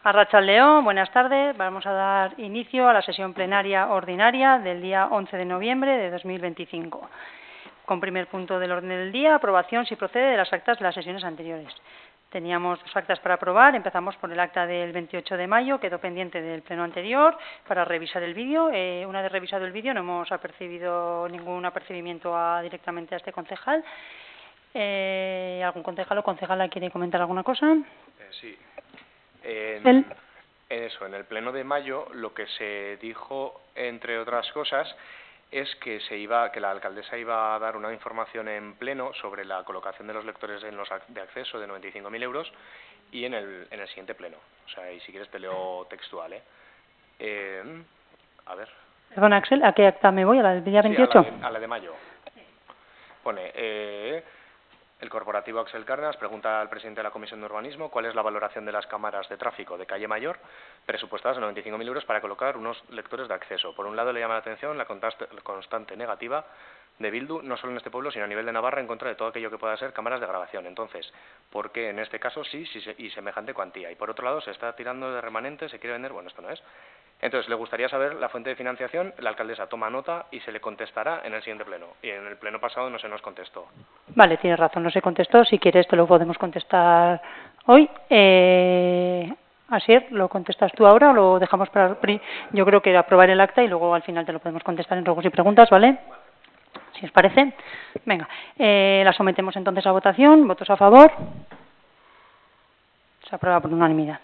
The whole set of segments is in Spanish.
Arratsaldeon, buenas tardes. Vamos a dar inicio a la sesión plenaria ordinaria del día 11 de noviembre de 2025. Con primer punto del orden del día, aprobación, si procede, de las actas de las sesiones anteriores. Teníamos dos actas para aprobar. Empezamos por el acta del 28 de mayo, quedó pendiente del pleno anterior para revisar el vídeo. Una vez revisado el vídeo, no hemos apercibido ningún apercibimiento directamente a este concejal. ¿Algún concejal o concejala quiere comentar alguna cosa? Sí. En el pleno de mayo lo que se dijo, entre otras cosas, es que la alcaldesa iba a dar una información en pleno sobre la colocación de los lectores de acceso de 95.000 euros y en el siguiente pleno. O sea, y si quieres te leo textual, a ver. Perdón, Axel, ¿a qué acta me voy? ¿A la del día 28? Sí, a la de mayo. Pone... El corporativo Axel Cárdenas pregunta al presidente de la Comisión de Urbanismo cuál es la valoración de las cámaras de tráfico de calle Mayor presupuestadas en 95.000 euros para colocar unos lectores de acceso. Por un lado, le llama la atención la constante negativa de Bildu, no solo en este pueblo, sino a nivel de Navarra, en contra de todo aquello que pueda ser cámaras de grabación. Entonces, ¿por qué en este caso sí y semejante cuantía? Y por otro lado, se está tirando de remanente, se quiere vender... Bueno, esto no es. Entonces, le gustaría saber la fuente de financiación. La alcaldesa toma nota y se le contestará en el siguiente pleno. Y en el pleno pasado no se nos contestó. Vale, tienes razón, no se contestó. Si quieres, te lo podemos contestar hoy. Asier, ¿lo contestas tú ahora o lo dejamos para...? Yo creo que aprobar el acta y luego al final te lo podemos contestar en ruegos y preguntas, ¿vale? Si os parece. Venga, la sometemos entonces a votación. ¿Votos a favor? Se aprueba por unanimidad.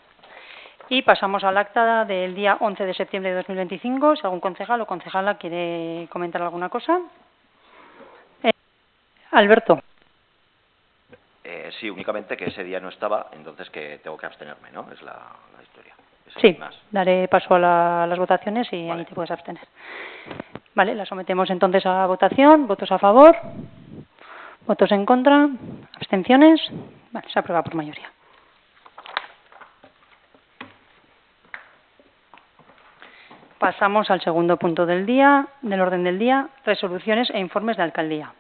Y pasamos al acta del día 11 de septiembre de 2025. Si algún concejal o concejala quiere comentar alguna cosa. Alberto. Sí, únicamente que ese día no estaba, entonces que tengo que abstenerme, ¿no? Es la historia. Sí, daré paso a las votaciones y vale. Ahí te puedes abstener. Vale, la sometemos entonces a votación. ¿Votos a favor? ¿Votos en contra? ¿Abstenciones? Vale, se aprueba por mayoría. Pasamos al segundo punto del orden del día, resoluciones e informes de alcaldía.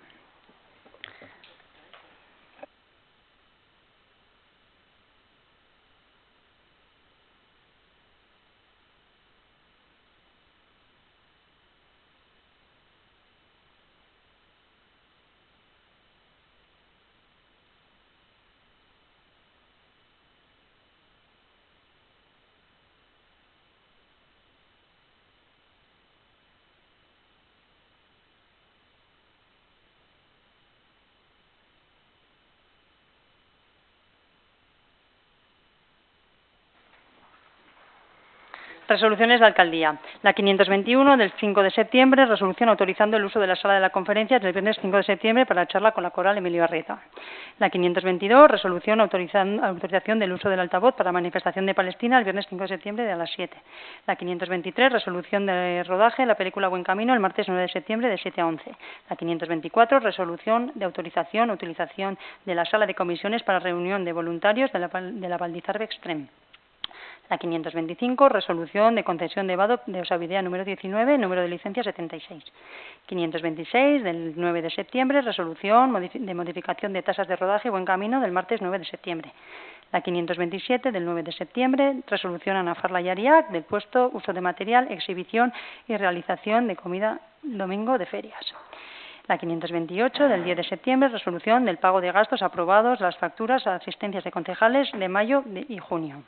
Resoluciones de alcaldía. La 521 del 5 de septiembre, resolución autorizando el uso de la sala de la conferencia del viernes 5 de septiembre para la charla con la coral Emilio Arrieta. La 522, resolución autorización del uso del altavoz para manifestación de Palestina el viernes 5 de septiembre a las 7. La 523, resolución de rodaje la película Buen Camino el martes 9 de septiembre de 7 a 11. La 524, resolución de autorización utilización de la sala de comisiones para reunión de voluntarios de la Valdizarbe Extrem. La 525, resolución de concesión de vado de Osavidea número 19, número de licencia 76. 526, del 9 de septiembre, resolución de modificación de tasas de rodaje Buen Camino del martes 9 de septiembre. La 527, del 9 de septiembre, resolución Anafarla y Ariac, del puesto, uso de material, exhibición y realización de comida domingo de ferias. La 528, del 10 de septiembre, resolución del pago de gastos aprobados, las facturas a asistencias de concejales de mayo y junio.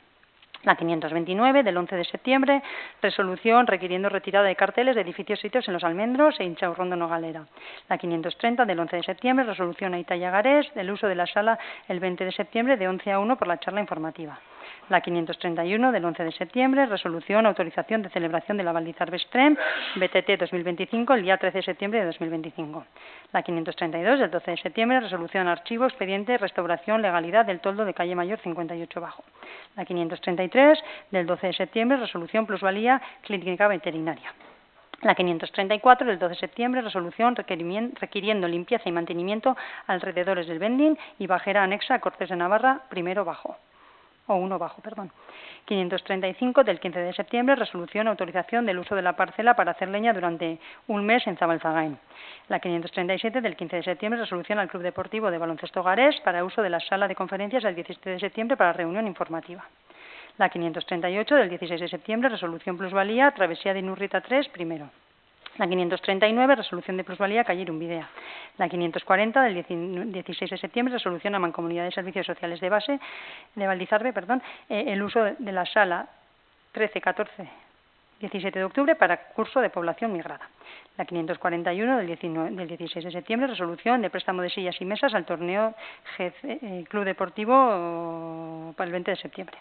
La 529, del 11 de septiembre, resolución requiriendo retirada de carteles de edificios sitios en Los Almendros e Inchaurrondo Nogalera. La 530, del 11 de septiembre, resolución a Itallagarés del uso de la sala el 20 de septiembre de 11 a 1 por la charla informativa. La 531, del 11 de septiembre, resolución autorización de celebración de la Valdizarbe Extrem, BTT 2025, el día 13 de septiembre de 2025. La 532, del 12 de septiembre, resolución archivo, expediente, restauración, legalidad del toldo de calle Mayor 58 Bajo. La 533, del 12 de septiembre, resolución plusvalía clínica veterinaria. La 534, del 12 de septiembre, resolución requiriendo limpieza y mantenimiento alrededores del vending y bajera anexa a Cortes de Navarra, primero bajo. O 1 bajo, perdón. 535 del 15 de septiembre, resolución autorización del uso de la parcela para hacer leña durante un mes en Zabalzagain. La 537 del 15 de septiembre, resolución al Club Deportivo de Baloncesto Garés para uso de la sala de conferencias del 17 de septiembre para reunión informativa. La 538 del 16 de septiembre, resolución plusvalía, travesía de Inurrita 3, primero. La 539, resolución de plusvalía, calle Irumbidea. La 540 del 16 de septiembre, resolución a Mancomunidad de Servicios Sociales de Base de Valdizarbe, el uso de la sala 13, 14, 17 de octubre para curso de población migrada. La 541 del 16 de septiembre, resolución de préstamo de sillas y mesas al torneo Club Deportivo para el 20 de septiembre.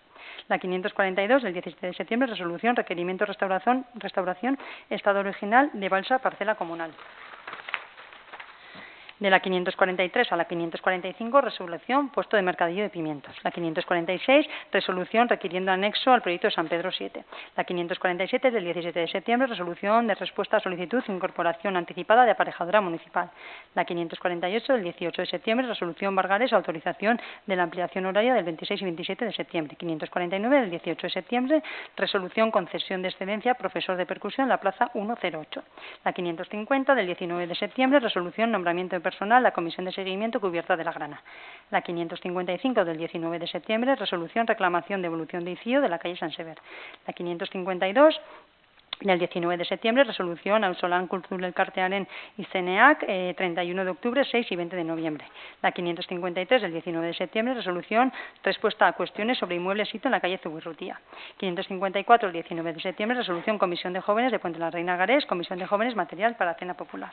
La 542 del 17 de septiembre, resolución requerimiento restauración estado original de balsa parcela comunal. De la 543 a la 545, resolución puesto de mercadillo de pimientos. La 546, resolución requiriendo anexo al proyecto de San Pedro 7. La 547 del 17 de septiembre, resolución de respuesta a solicitud de incorporación anticipada de aparejadora municipal. La 548 del 18 de septiembre, resolución Vargares, autorización de la ampliación horaria del 26 y 27 de septiembre. 549 del 18 de septiembre, resolución concesión de excedencia profesor de percusión en la plaza 108. La 550 del 19 de septiembre, resolución nombramiento de personal, la Comisión de Seguimiento Cubierta de la Grana. La 555 del 19 de septiembre, resolución reclamación de evolución de ICIO de la calle San Sever. La 552 del 19 de septiembre, resolución Auzolan Kultur Elkartearen izeneak, 31 de octubre, 6 y 20 de noviembre. La 553 del 19 de septiembre, resolución respuesta a cuestiones sobre inmuebles sitio en la calle Zubirrutía. 554 del 19 de septiembre, resolución Comisión de Jóvenes de Puente la Reina Garés, Comisión de Jóvenes material para cena popular.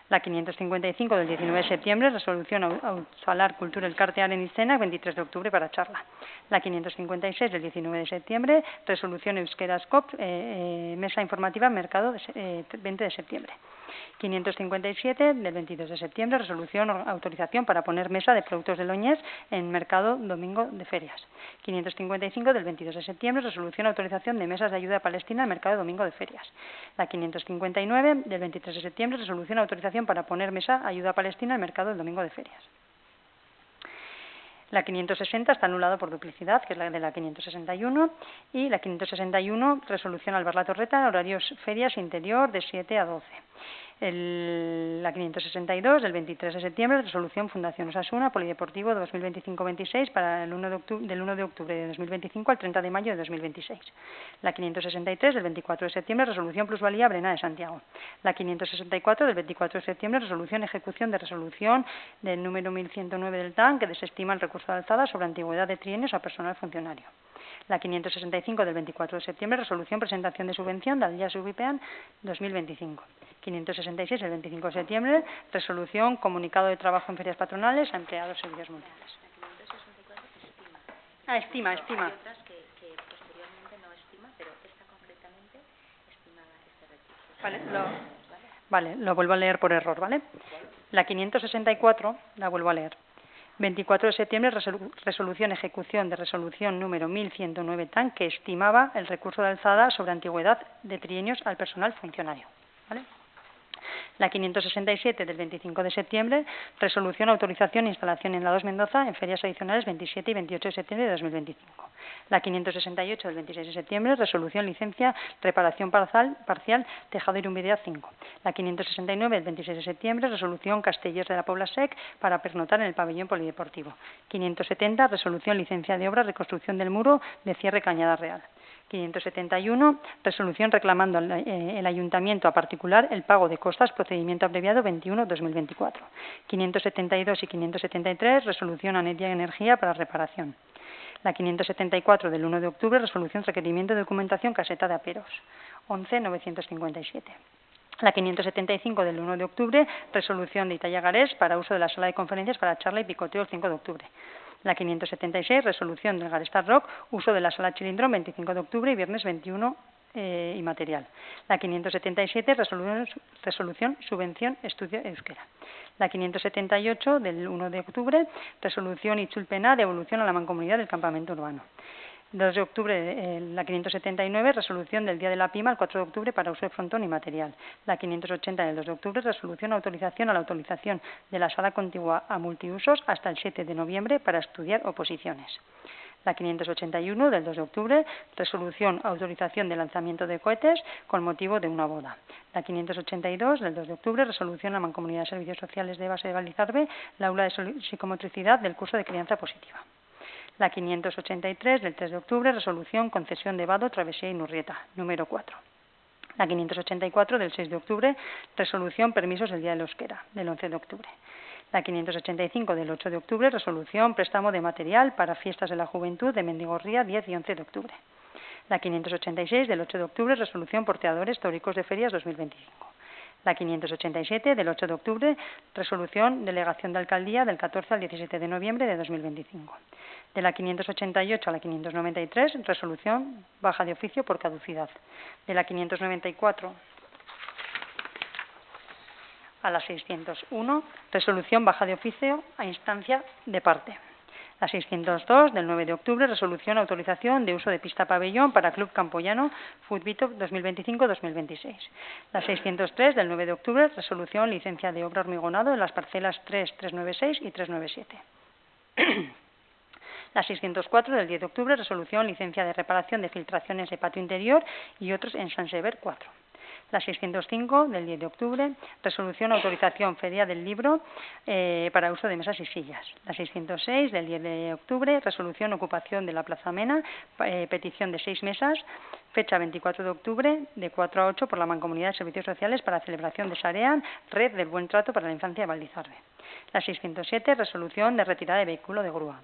La 555 del 19 de septiembre, resolución Auzolan Kultur Elkartearen izenak, 23 de octubre para charla. La 556 del 19 de septiembre, resolución Euskerazkop, mesa informativa mercado 20 de septiembre. 557 del 22 de septiembre, resolución autorización para poner mesa de productos de Loñés en mercado domingo de ferias. 555 del 22 de septiembre, resolución autorización de mesas de ayuda a Palestina en mercado domingo de ferias. La 559 del 23 de septiembre, resolución autorización para poner mesa ayuda a Palestina en mercado domingo de ferias. La 560 está anulada por duplicidad, que es la de la 561, y la 561, resolución Alvar Torreta, horarios ferias interior de 7 a 12. La 562 del 23 de septiembre, resolución Fundación Osasuna, Polideportivo 2025-26 para del 1 de octubre de 2025 al 30 de mayo de 2026. La 563 del 24 de septiembre, resolución Plusvalía Brena de Santiago. La 564 del 24 de septiembre, resolución ejecución de resolución del número 1109 del TAN que desestima el recurso de alzada sobre antigüedad de trienios a personal funcionario. La 565 del 24 de septiembre, resolución presentación de subvención del día Subipean 2025. 566 del 25 de septiembre, resolución comunicado de trabajo en ferias patronales a empleados servicios mundiales. Estima. Hay otras que posteriormente no estima, pero esta concretamente estimaba este recurso. Vale, lo vuelvo a leer por error, ¿vale? La 564 la vuelvo a leer. 24 de septiembre, resolución ejecución de resolución número 1109 TAN que estimaba el recurso de alzada sobre antigüedad de trienios al personal funcionario, ¿vale? La 567 del 25 de septiembre, resolución autorización e instalación en la 2 Mendoza en ferias adicionales 27 y 28 de septiembre de 2025. La 568 del 26 de septiembre, resolución licencia reparación parcial tejado Irumbidea 5. La 569 del 26 de septiembre, resolución Castellers de la Pobla Sec para pernotar en el pabellón polideportivo. 570, resolución licencia de obra reconstrucción del muro de cierre Cañada Real. 571, resolución reclamando el ayuntamiento a particular el pago de costas, procedimiento abreviado 21-2024. 572 y 573, resolución a Netia Energía para reparación. La 574 del 1 de octubre, resolución requerimiento de documentación caseta de aperos, 11.957. La 575 del 1 de octubre, resolución de Italia Garés para uso de la sala de conferencias para charla y picoteo el 5 de octubre. La 576, resolución del Garestar Rock, uso de la sala Chilindrón 25 de octubre y viernes 21 y material. La 577, resolución subvención estudio euskera. La 578 del 1 de octubre, resolución Itzulpena de evolución a la mancomunidad del campamento urbano. 2 de octubre, la 579, resolución del Día de la Pima, el 4 de octubre, para uso de frontón y material. La 580 del 2 de octubre, resolución autorización a la autorización de la sala contigua a multiusos hasta el 7 de noviembre para estudiar oposiciones. La 581 del 2 de octubre, resolución autorización de lanzamiento de cohetes con motivo de una boda. La 582 del 2 de octubre, resolución a Mancomunidad de Servicios Sociales de Base de Valdizarbe, la aula de psicomotricidad del curso de crianza positiva. La 583 del 3 de octubre, resolución concesión de vado, travesía y Nurrieta, número 4. La 584 del 6 de octubre, resolución permisos del Día del Euskera, del 11 de octubre. La 585 del 8 de octubre, resolución préstamo de material para fiestas de la juventud de Mendigorría, 10 y 11 de octubre. La 586 del 8 de octubre, resolución porteadores teóricos de ferias 2025. La 587 del 8 de octubre, resolución delegación de alcaldía del 14 al 17 de noviembre de 2025. De la 588 a la 593, resolución baja de oficio por caducidad. De la 594 a la 601, resolución baja de oficio a instancia de parte. La 602 del 9 de octubre, resolución autorización de uso de pista pabellón para Club Campoyano Futbito 2025-2026. La 603 del 9 de octubre, resolución licencia de obra hormigonado en las parcelas 3, 396 y 397. La 604 del 10 de octubre, resolución licencia de reparación de filtraciones de patio interior y otros en San Sever 4. La 605 del 10 de octubre, resolución autorización feria del libro para uso de mesas y sillas. La 606 del 10 de octubre, resolución ocupación de la Plaza Mena, petición de 6 mesas, fecha 24 de octubre, de 4 a 8 por la Mancomunidad de Servicios Sociales para celebración de Sarean, Red del Buen Trato para la Infancia de Valdizarbe. La 607, resolución de retirada de vehículo de grúa.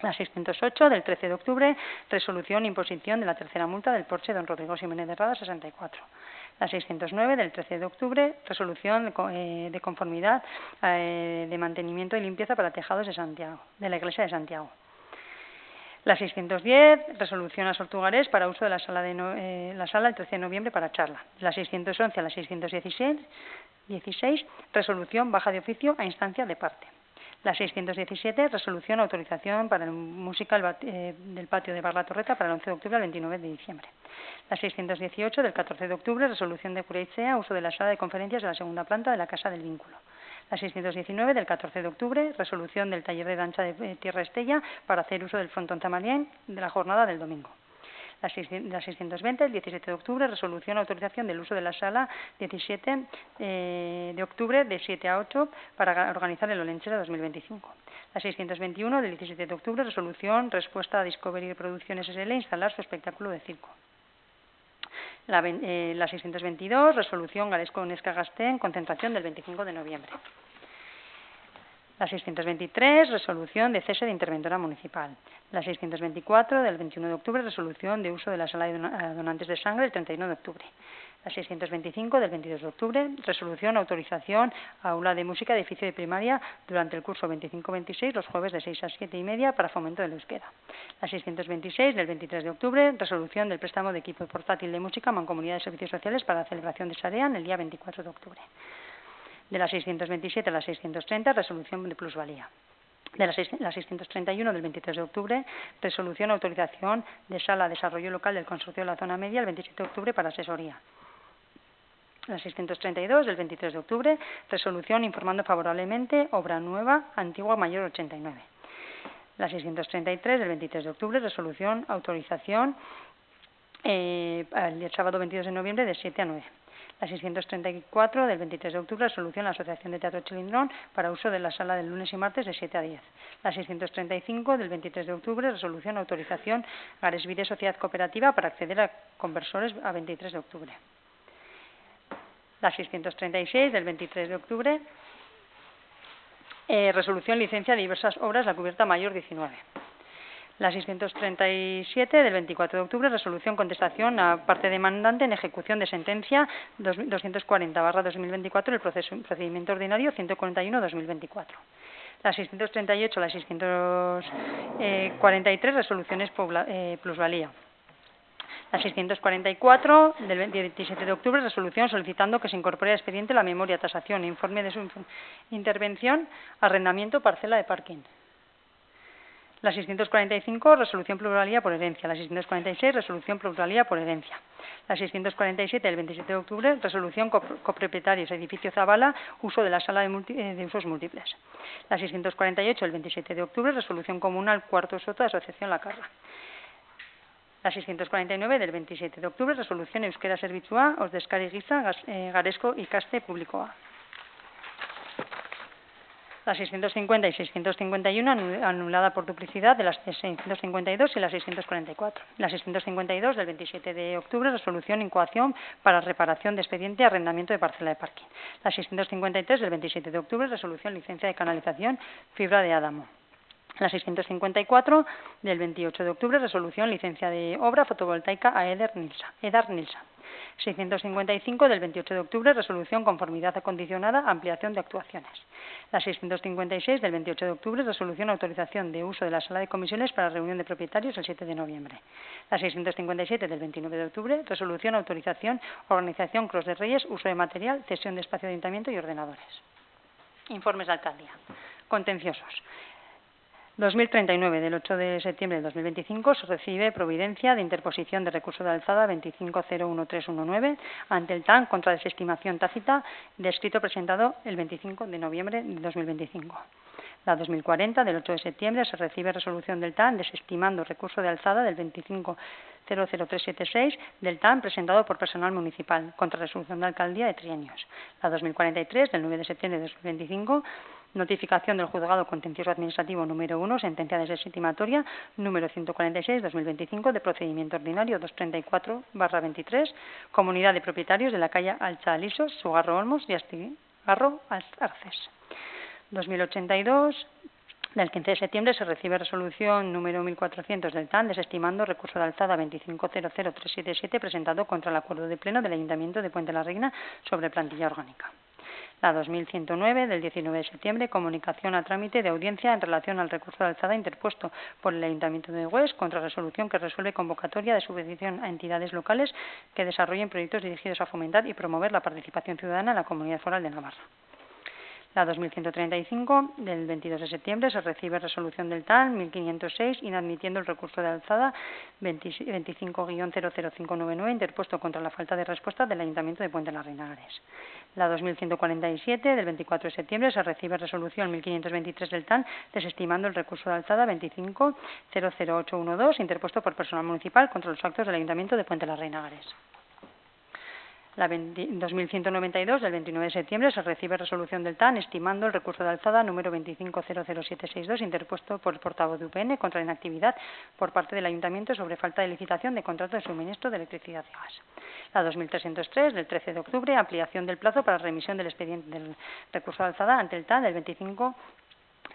La 608 del 13 de octubre, resolución imposición de la tercera multa del Porsche Don Rodrigo Ximénez de Rada 64. La 609 del 13 de octubre, resolución de conformidad de mantenimiento y limpieza para tejados de Santiago, de la Iglesia de Santiago. La 610, resolución a Sortugarés para uso de la sala el 13 de noviembre para charla. La 611 a la 616, resolución baja de oficio a instancia de parte. La 617, resolución autorización para la música del patio de Bar La Torreta para el 11 de octubre al 29 de diciembre. La 618 del 14 de octubre, resolución de Cureitzea, uso de la sala de conferencias de la segunda planta de la Casa del Vínculo. La 619 del 14 de octubre, resolución del taller de danza de Tierra Estella para hacer uso del frontón tamalien de la jornada del domingo. La 620, el 17 de octubre, resolución autorización del uso de la sala 17 de octubre de 7 a 8 para organizar el Olentzero 2025. La 621 del 17 de octubre, resolución respuesta a Discovery Producciones SL instalar su espectáculo de circo. La 622, resolución Garesco Nesca Gastén, concentración del 25 de noviembre. La 623, resolución de cese de interventora municipal. La 624, del 21 de octubre, resolución de uso de la sala de donantes de sangre el 31 de octubre. La 625, del 22 de octubre, resolución autorización aula de música edificio de primaria durante el curso 25-26, los jueves de 6 a 7:30 para fomento del euskera. La 626, del 23 de octubre, resolución del préstamo de equipo portátil de música a Mancomunidad de Servicios Sociales para la celebración de Sarean el día 24 de octubre. De la 627 a la 630, resolución de plusvalía. De la 631 del 23 de octubre, resolución autorización de sala desarrollo local del Consorcio de la Zona Media el 27 de octubre para asesoría. La 632 del 23 de octubre, resolución informando favorablemente obra nueva, antigua mayor 89. La 633 del 23 de octubre, resolución autorización el sábado 22 de noviembre de 7 a 9. La 634 del 23 de octubre, resolución a la Asociación de Teatro Chilindrón para uso de la sala del lunes y martes de 7 a 10. La 635 del 23 de octubre, resolución autorización Garesbide Sociedad Cooperativa para acceder a conversores a 23 de octubre. La 636 del 23 de octubre, resolución licencia de diversas obras la cubierta mayor 19. La 637 del 24 de octubre, resolución contestación a parte demandante en ejecución de sentencia 240/2024 del procedimiento ordinario 141/2024. La 638 a la 643, resoluciones plusvalía. La 644 del 27 de octubre, resolución solicitando que se incorpore al expediente la memoria, tasación e informe de su intervención, arrendamiento, parcela de parking. La 645, resolución plusvalía por herencia. La 646, resolución plusvalía por herencia. La 647 del 27 de octubre, resolución copropietarios, edificio Zabala, uso de la sala de usos múltiples. La 648 del 27 de octubre, resolución comunal cuarto soto de Asociación La Carra. La 649 del 27 de octubre, resolución euskera zerbitzua, ordezkari gisa, Garesco ikaste publikoa. La 650 y 651 anulada por duplicidad de las 652 y la 644. La 652 del 27 de octubre, resolución incoación para reparación de expediente arrendamiento de parcela de parking. La 653 del 27 de octubre, resolución licencia de canalización Fibra de Adamo. La 654 del 28 de octubre, resolución licencia de obra fotovoltaica a Edar Nilsa. 655 del 28 de octubre, resolución conformidad acondicionada, ampliación de actuaciones. La 656 del 28 de octubre, resolución autorización de uso de la sala de comisiones para reunión de propietarios el 7 de noviembre. La 657 del 29 de octubre, resolución autorización organización Cros de Reyes, uso de material, cesión de espacio de ayuntamiento y ordenadores. Informes de alcaldía. Contenciosos. 2039 del 8 de septiembre de 2025 se recibe providencia de interposición de recurso de alzada 2501319 ante el TAN contra desestimación tácita de escrito presentado el 25 de noviembre de 2025. La 2040 del 8 de septiembre se recibe resolución del TAN desestimando recurso de alzada del 2500376 del TAN presentado por personal municipal contra resolución de alcaldía de trienios. La 2043 del 9 de septiembre de 2025 notificación del Juzgado Contencioso Administrativo número 1, sentencia desestimatoria número 146/2025 de procedimiento ordinario 234/23, comunidad de propietarios de la calle Alcha Alisos, Sugarro Olmos y Astigarro Arces. 2082 del 15 de septiembre se recibe resolución número 1400 del TAN desestimando recurso de alzada 2500377 presentado contra el acuerdo de pleno del Ayuntamiento de Puente la Reina sobre plantilla orgánica. La 2109 del 19 de septiembre, comunicación a trámite de audiencia en relación al recurso de alzada interpuesto por el Ayuntamiento de Hues contra resolución que resuelve convocatoria de subvención a entidades locales que desarrollen proyectos dirigidos a fomentar y promover la participación ciudadana en la Comunidad Foral de Navarra. La 2135 del 22 de septiembre se recibe resolución del TAN 1506 inadmitiendo el recurso de alzada 25-00599 interpuesto contra la falta de respuesta del Ayuntamiento de Puente la Reina Ares. La 2147 del 24 de septiembre se recibe resolución 1523 del TAN desestimando el recurso de alzada 25-00812 interpuesto por personal municipal contra los actos del Ayuntamiento de Puente la Reina Ares. La 2192 del 29 de septiembre se recibe resolución del TAN estimando el recurso de alzada número 2500762 interpuesto por el portavoz de UPN contra la inactividad por parte del Ayuntamiento sobre falta de licitación de contrato de suministro de electricidad y gas. La 2303 del 13 de octubre ampliación del plazo para remisión del expediente del recurso de alzada ante el TAN del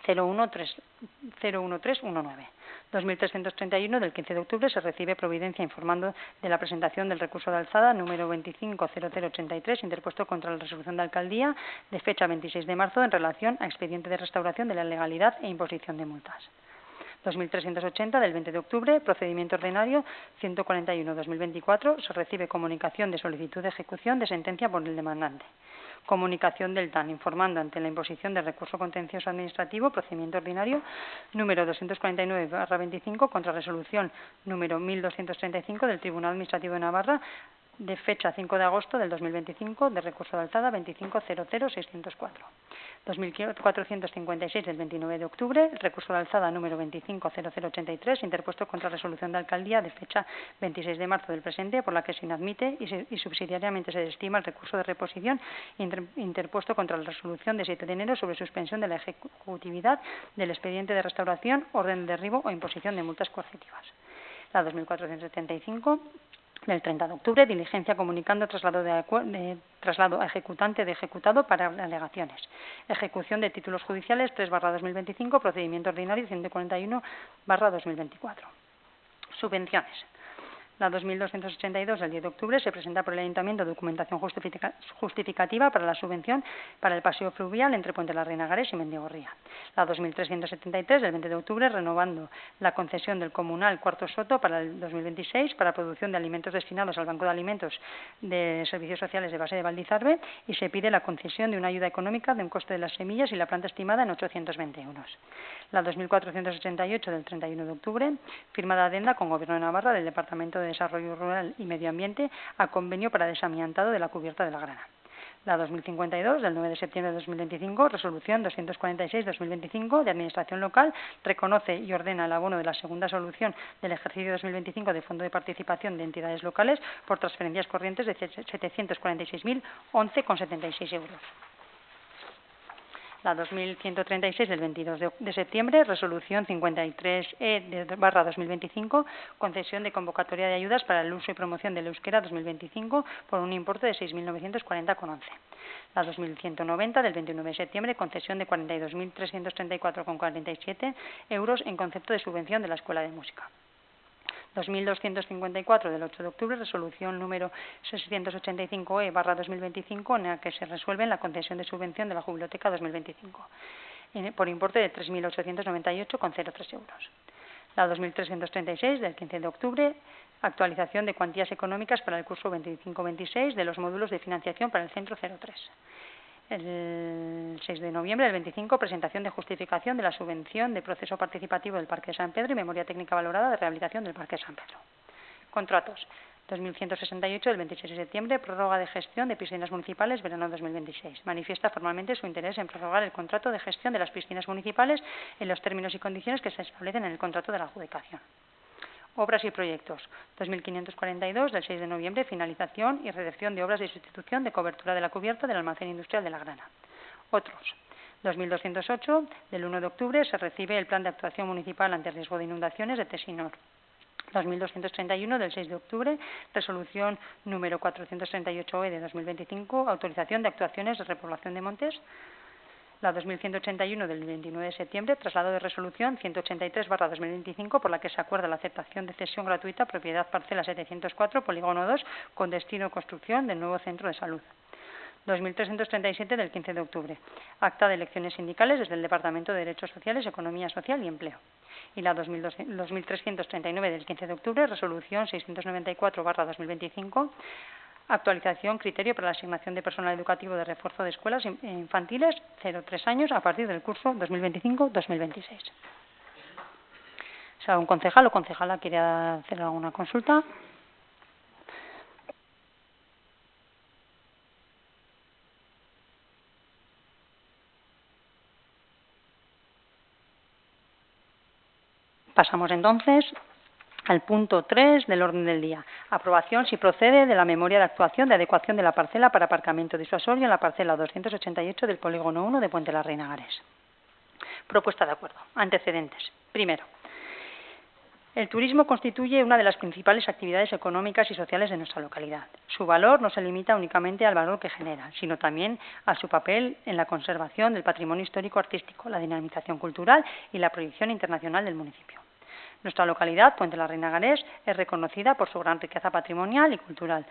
01319. 2331 del 15 de octubre se recibe providencia informando de la presentación del recurso de alzada número 250083 interpuesto contra la resolución de alcaldía de fecha 26 de marzo en relación a expediente de restauración de la legalidad e imposición de multas. 2380 del 20 de octubre, procedimiento ordinario 141-2024, se recibe comunicación de solicitud de ejecución de sentencia por el demandante. Comunicación del TAN informando ante la imposición de recurso contencioso administrativo, procedimiento ordinario número 249/25 contra resolución número 1235 del Tribunal Administrativo de Navarra de fecha 5 de agosto del 2025 de recurso de alzada 2500604. 2456 del 29 de octubre, recurso de alzada número 250083 interpuesto contra resolución de alcaldía de fecha 26 de marzo del presente por la que se inadmite y subsidiariamente se desestima el recurso de reposición interpuesto contra la resolución de 7 de enero sobre suspensión de la ejecutividad del expediente de restauración, orden de derribo o imposición de multas coercitivas. La 2475 del 30 de octubre, diligencia comunicando traslado a ejecutante de ejecutado para alegaciones. Ejecución de títulos judiciales 3/2025, procedimiento ordinario 141/2024. Subvenciones. La 2282 del 10 de octubre se presenta por el Ayuntamiento documentación justificativa para la subvención para el paseo fluvial entre Puente la Reina Ares y Mendigorría. La 2373 del 20 de octubre renovando la concesión del comunal Cuarto Soto para el 2026 para producción de alimentos destinados al Banco de Alimentos de Servicios Sociales de Base de Valdizarbe y se pide la concesión de una ayuda económica de un coste de las semillas y la planta estimada en 820 euros. La 2488 del 31 de octubre firma de adenda con Gobierno de Navarra del Departamento de Desarrollo Rural y Medio Ambiente a convenio para desamiantado de la cubierta de la Grana. La 2052 del 9 de septiembre de 2025, resolución 246/2025 de Administración Local, reconoce y ordena el abono de la segunda solución del ejercicio 2025 de Fondo de Participación de Entidades Locales por transferencias corrientes de 746.011,76 euros. La 2136 del 22 de septiembre, resolución 53/2025, concesión de convocatoria de ayudas para el uso y promoción del euskera 2025 por un importe de 6.940,11. La 2190 del 29 de septiembre, concesión de 42.334,47 euros en concepto de subvención de la Escuela de Música. 2254 del 8 de octubre, resolución número 685/2025, en la que se resuelve la concesión de subvención de la Jubiloteca 2025 por importe de 3.898,03 euros. La 2336 del 15 de octubre, actualización de cuantías económicas para el curso 25-26 de los módulos de financiación para el centro 03. El 6 de noviembre del 25, presentación de justificación de la subvención de proceso participativo del Parque de San Pedro y memoria técnica valorada de rehabilitación del Parque de San Pedro. Contratos. 2168 del 26 de septiembre, prórroga de gestión de piscinas municipales verano 2026. Manifiesta formalmente su interés en prorrogar el contrato de gestión de las piscinas municipales en los términos y condiciones que se establecen en el contrato de la adjudicación. Obras y proyectos. 2542 del 6 de noviembre, finalización y redacción de obras de sustitución de cobertura de la cubierta del almacén industrial de La Grana. Otros. 2208 del 1 de octubre, se recibe el plan de actuación municipal ante riesgo de inundaciones de Tesinor. 2231 del 6 de octubre, resolución número 438E de 2025, autorización de actuaciones de repoblación de montes. La 2181 del 29 de septiembre, traslado de resolución 183/2025, por la que se acuerda la aceptación de cesión gratuita propiedad parcela 704, polígono 2, con destino construcción del nuevo centro de salud. 2337 del 15 de octubre, acta de elecciones sindicales desde el Departamento de Derechos Sociales, Economía Social y Empleo. Y la 2339 del 15 de octubre, resolución 694/2025, actualización criterio para la asignación de personal educativo de refuerzo de escuelas infantiles 0-3 años a partir del curso 2025-2026. Si algún concejal o concejala quiere hacer alguna consulta. Pasamos entonces al punto 3 del orden del día. Aprobación, si procede, de la memoria de actuación de adecuación de la parcela para aparcamiento disuasorio en la parcela 288 del polígono 1 de Puente la Reina Gares. Propuesta de acuerdo. Antecedentes. Primero, el turismo constituye una de las principales actividades económicas y sociales de nuestra localidad. Su valor no se limita únicamente al valor que genera, sino también a su papel en la conservación del patrimonio histórico-artístico, la dinamización cultural y la proyección internacional del municipio. Nuestra localidad, Puente la Reina Gares, es reconocida por su gran riqueza patrimonial y cultural,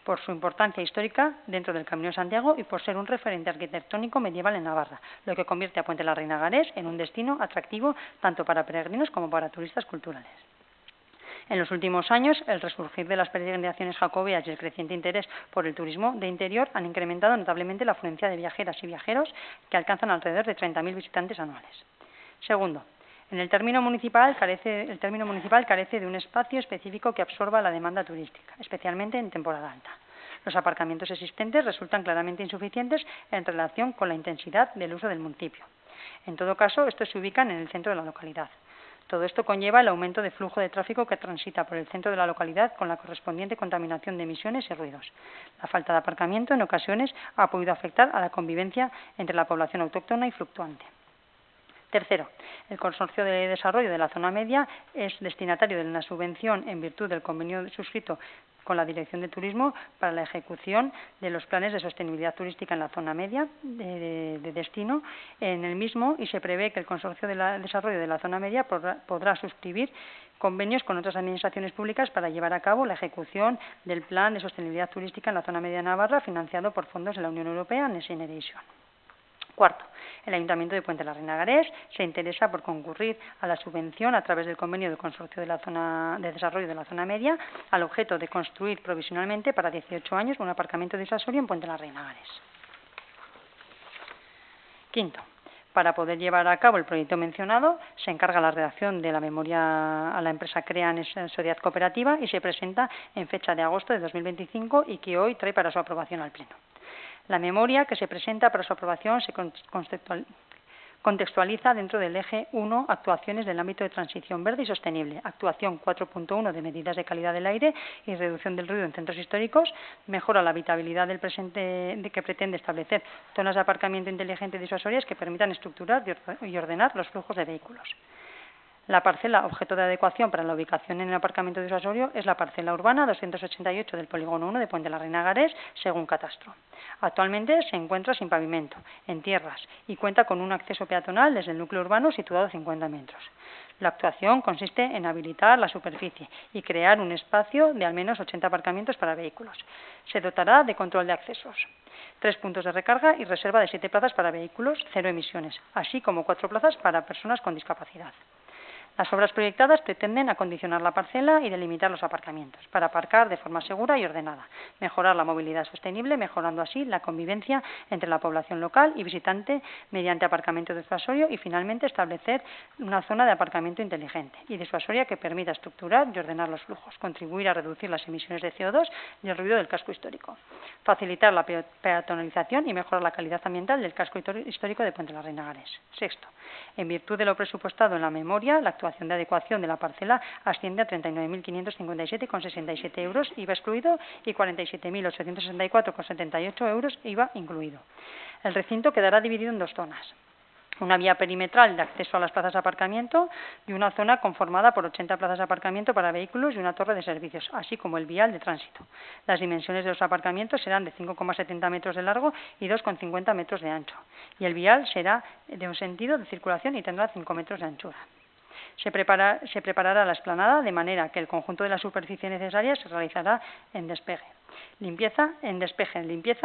por su importancia histórica dentro del Camino de Santiago y por ser un referente arquitectónico medieval en Navarra, lo que convierte a Puente la Reina Gares en un destino atractivo tanto para peregrinos como para turistas culturales. En los últimos años, el resurgir de las peregrinaciones jacobeas y el creciente interés por el turismo de interior han incrementado notablemente la afluencia de viajeras y viajeros, que alcanzan alrededor de 30.000 visitantes anuales. Segundo, el término municipal carece de un espacio específico que absorba la demanda turística, especialmente en temporada alta. Los aparcamientos existentes resultan claramente insuficientes en relación con la intensidad del uso del municipio. En todo caso, estos se ubican en el centro de la localidad. Todo esto conlleva el aumento de flujo de tráfico que transita por el centro de la localidad con la correspondiente contaminación de emisiones y ruidos. La falta de aparcamiento en ocasiones ha podido afectar a la convivencia entre la población autóctona y fluctuante. Tercero, el Consorcio de Desarrollo de la Zona Media es destinatario de una subvención en virtud del convenio suscrito con la Dirección de Turismo para la ejecución de los planes de sostenibilidad turística en la zona media de destino en el mismo, y se prevé que el Consorcio de Desarrollo de la Zona Media podrá suscribir convenios con otras administraciones públicas para llevar a cabo la ejecución del plan de sostenibilidad turística en la zona media de Navarra, financiado por fondos de la Unión Europea, Next Generation. Cuarto, el Ayuntamiento de Puente la Reina Gares se interesa por concurrir a la subvención a través del convenio del Consorcio de Desarrollo de la Zona Media al objeto de construir provisionalmente para 18 años un aparcamiento disuasorio en Puente la Reina Gares. Quinto, para poder llevar a cabo el proyecto mencionado, se encarga la redacción de la memoria a la empresa CREAN Sociedad Cooperativa y se presenta en fecha de agosto de 2025 y que hoy trae para su aprobación al Pleno. La memoria que se presenta para su aprobación se Contextualiza dentro del eje 1 actuaciones del ámbito de transición verde y sostenible. Actuación 4.1 de medidas de calidad del aire y reducción del ruido en centros históricos. Mejora la habitabilidad del presente que pretende establecer zonas de aparcamiento inteligente y disuasorias que permitan estructurar y ordenar los flujos de vehículos. La parcela objeto de adecuación para la ubicación en el aparcamiento disuasorio es la parcela urbana 288 del polígono 1 de Puente la Reina Garés, según catastro. Actualmente se encuentra sin pavimento, en tierras, y cuenta con un acceso peatonal desde el núcleo urbano situado a 50 metros. La actuación consiste en habilitar la superficie y crear un espacio de al menos 80 aparcamientos para vehículos. Se dotará de control de accesos, 3 puntos de recarga y reserva de 7 plazas para vehículos, 0 emisiones, así como 4 plazas para personas con discapacidad. Las obras proyectadas pretenden acondicionar la parcela y delimitar los aparcamientos para aparcar de forma segura y ordenada, mejorar la movilidad sostenible, mejorando así la convivencia entre la población local y visitante mediante aparcamiento disuasorio y, finalmente, establecer una zona de aparcamiento inteligente y disuasoria que permita estructurar y ordenar los flujos, contribuir a reducir las emisiones de CO2 y el ruido del casco histórico, facilitar la peatonalización y mejorar la calidad ambiental del casco histórico de Puente la Reina Garés. Sexto, en virtud de lo presupuestado en la memoria, la actuación de adecuación de la parcela asciende a 39.557,67 euros IVA excluido y 47.864,78 euros IVA incluido. El recinto quedará dividido en 2 zonas. Una vía perimetral de acceso a las plazas de aparcamiento y una zona conformada por 80 plazas de aparcamiento para vehículos y una torre de servicios, así como el vial de tránsito. Las dimensiones de los aparcamientos serán de 5,70 metros de largo y 2,50 metros de ancho, y el vial será de un sentido de circulación y tendrá 5 metros de anchura. Se preparará la explanada de manera que el conjunto de la superficie necesaria se realizará en despeje, limpieza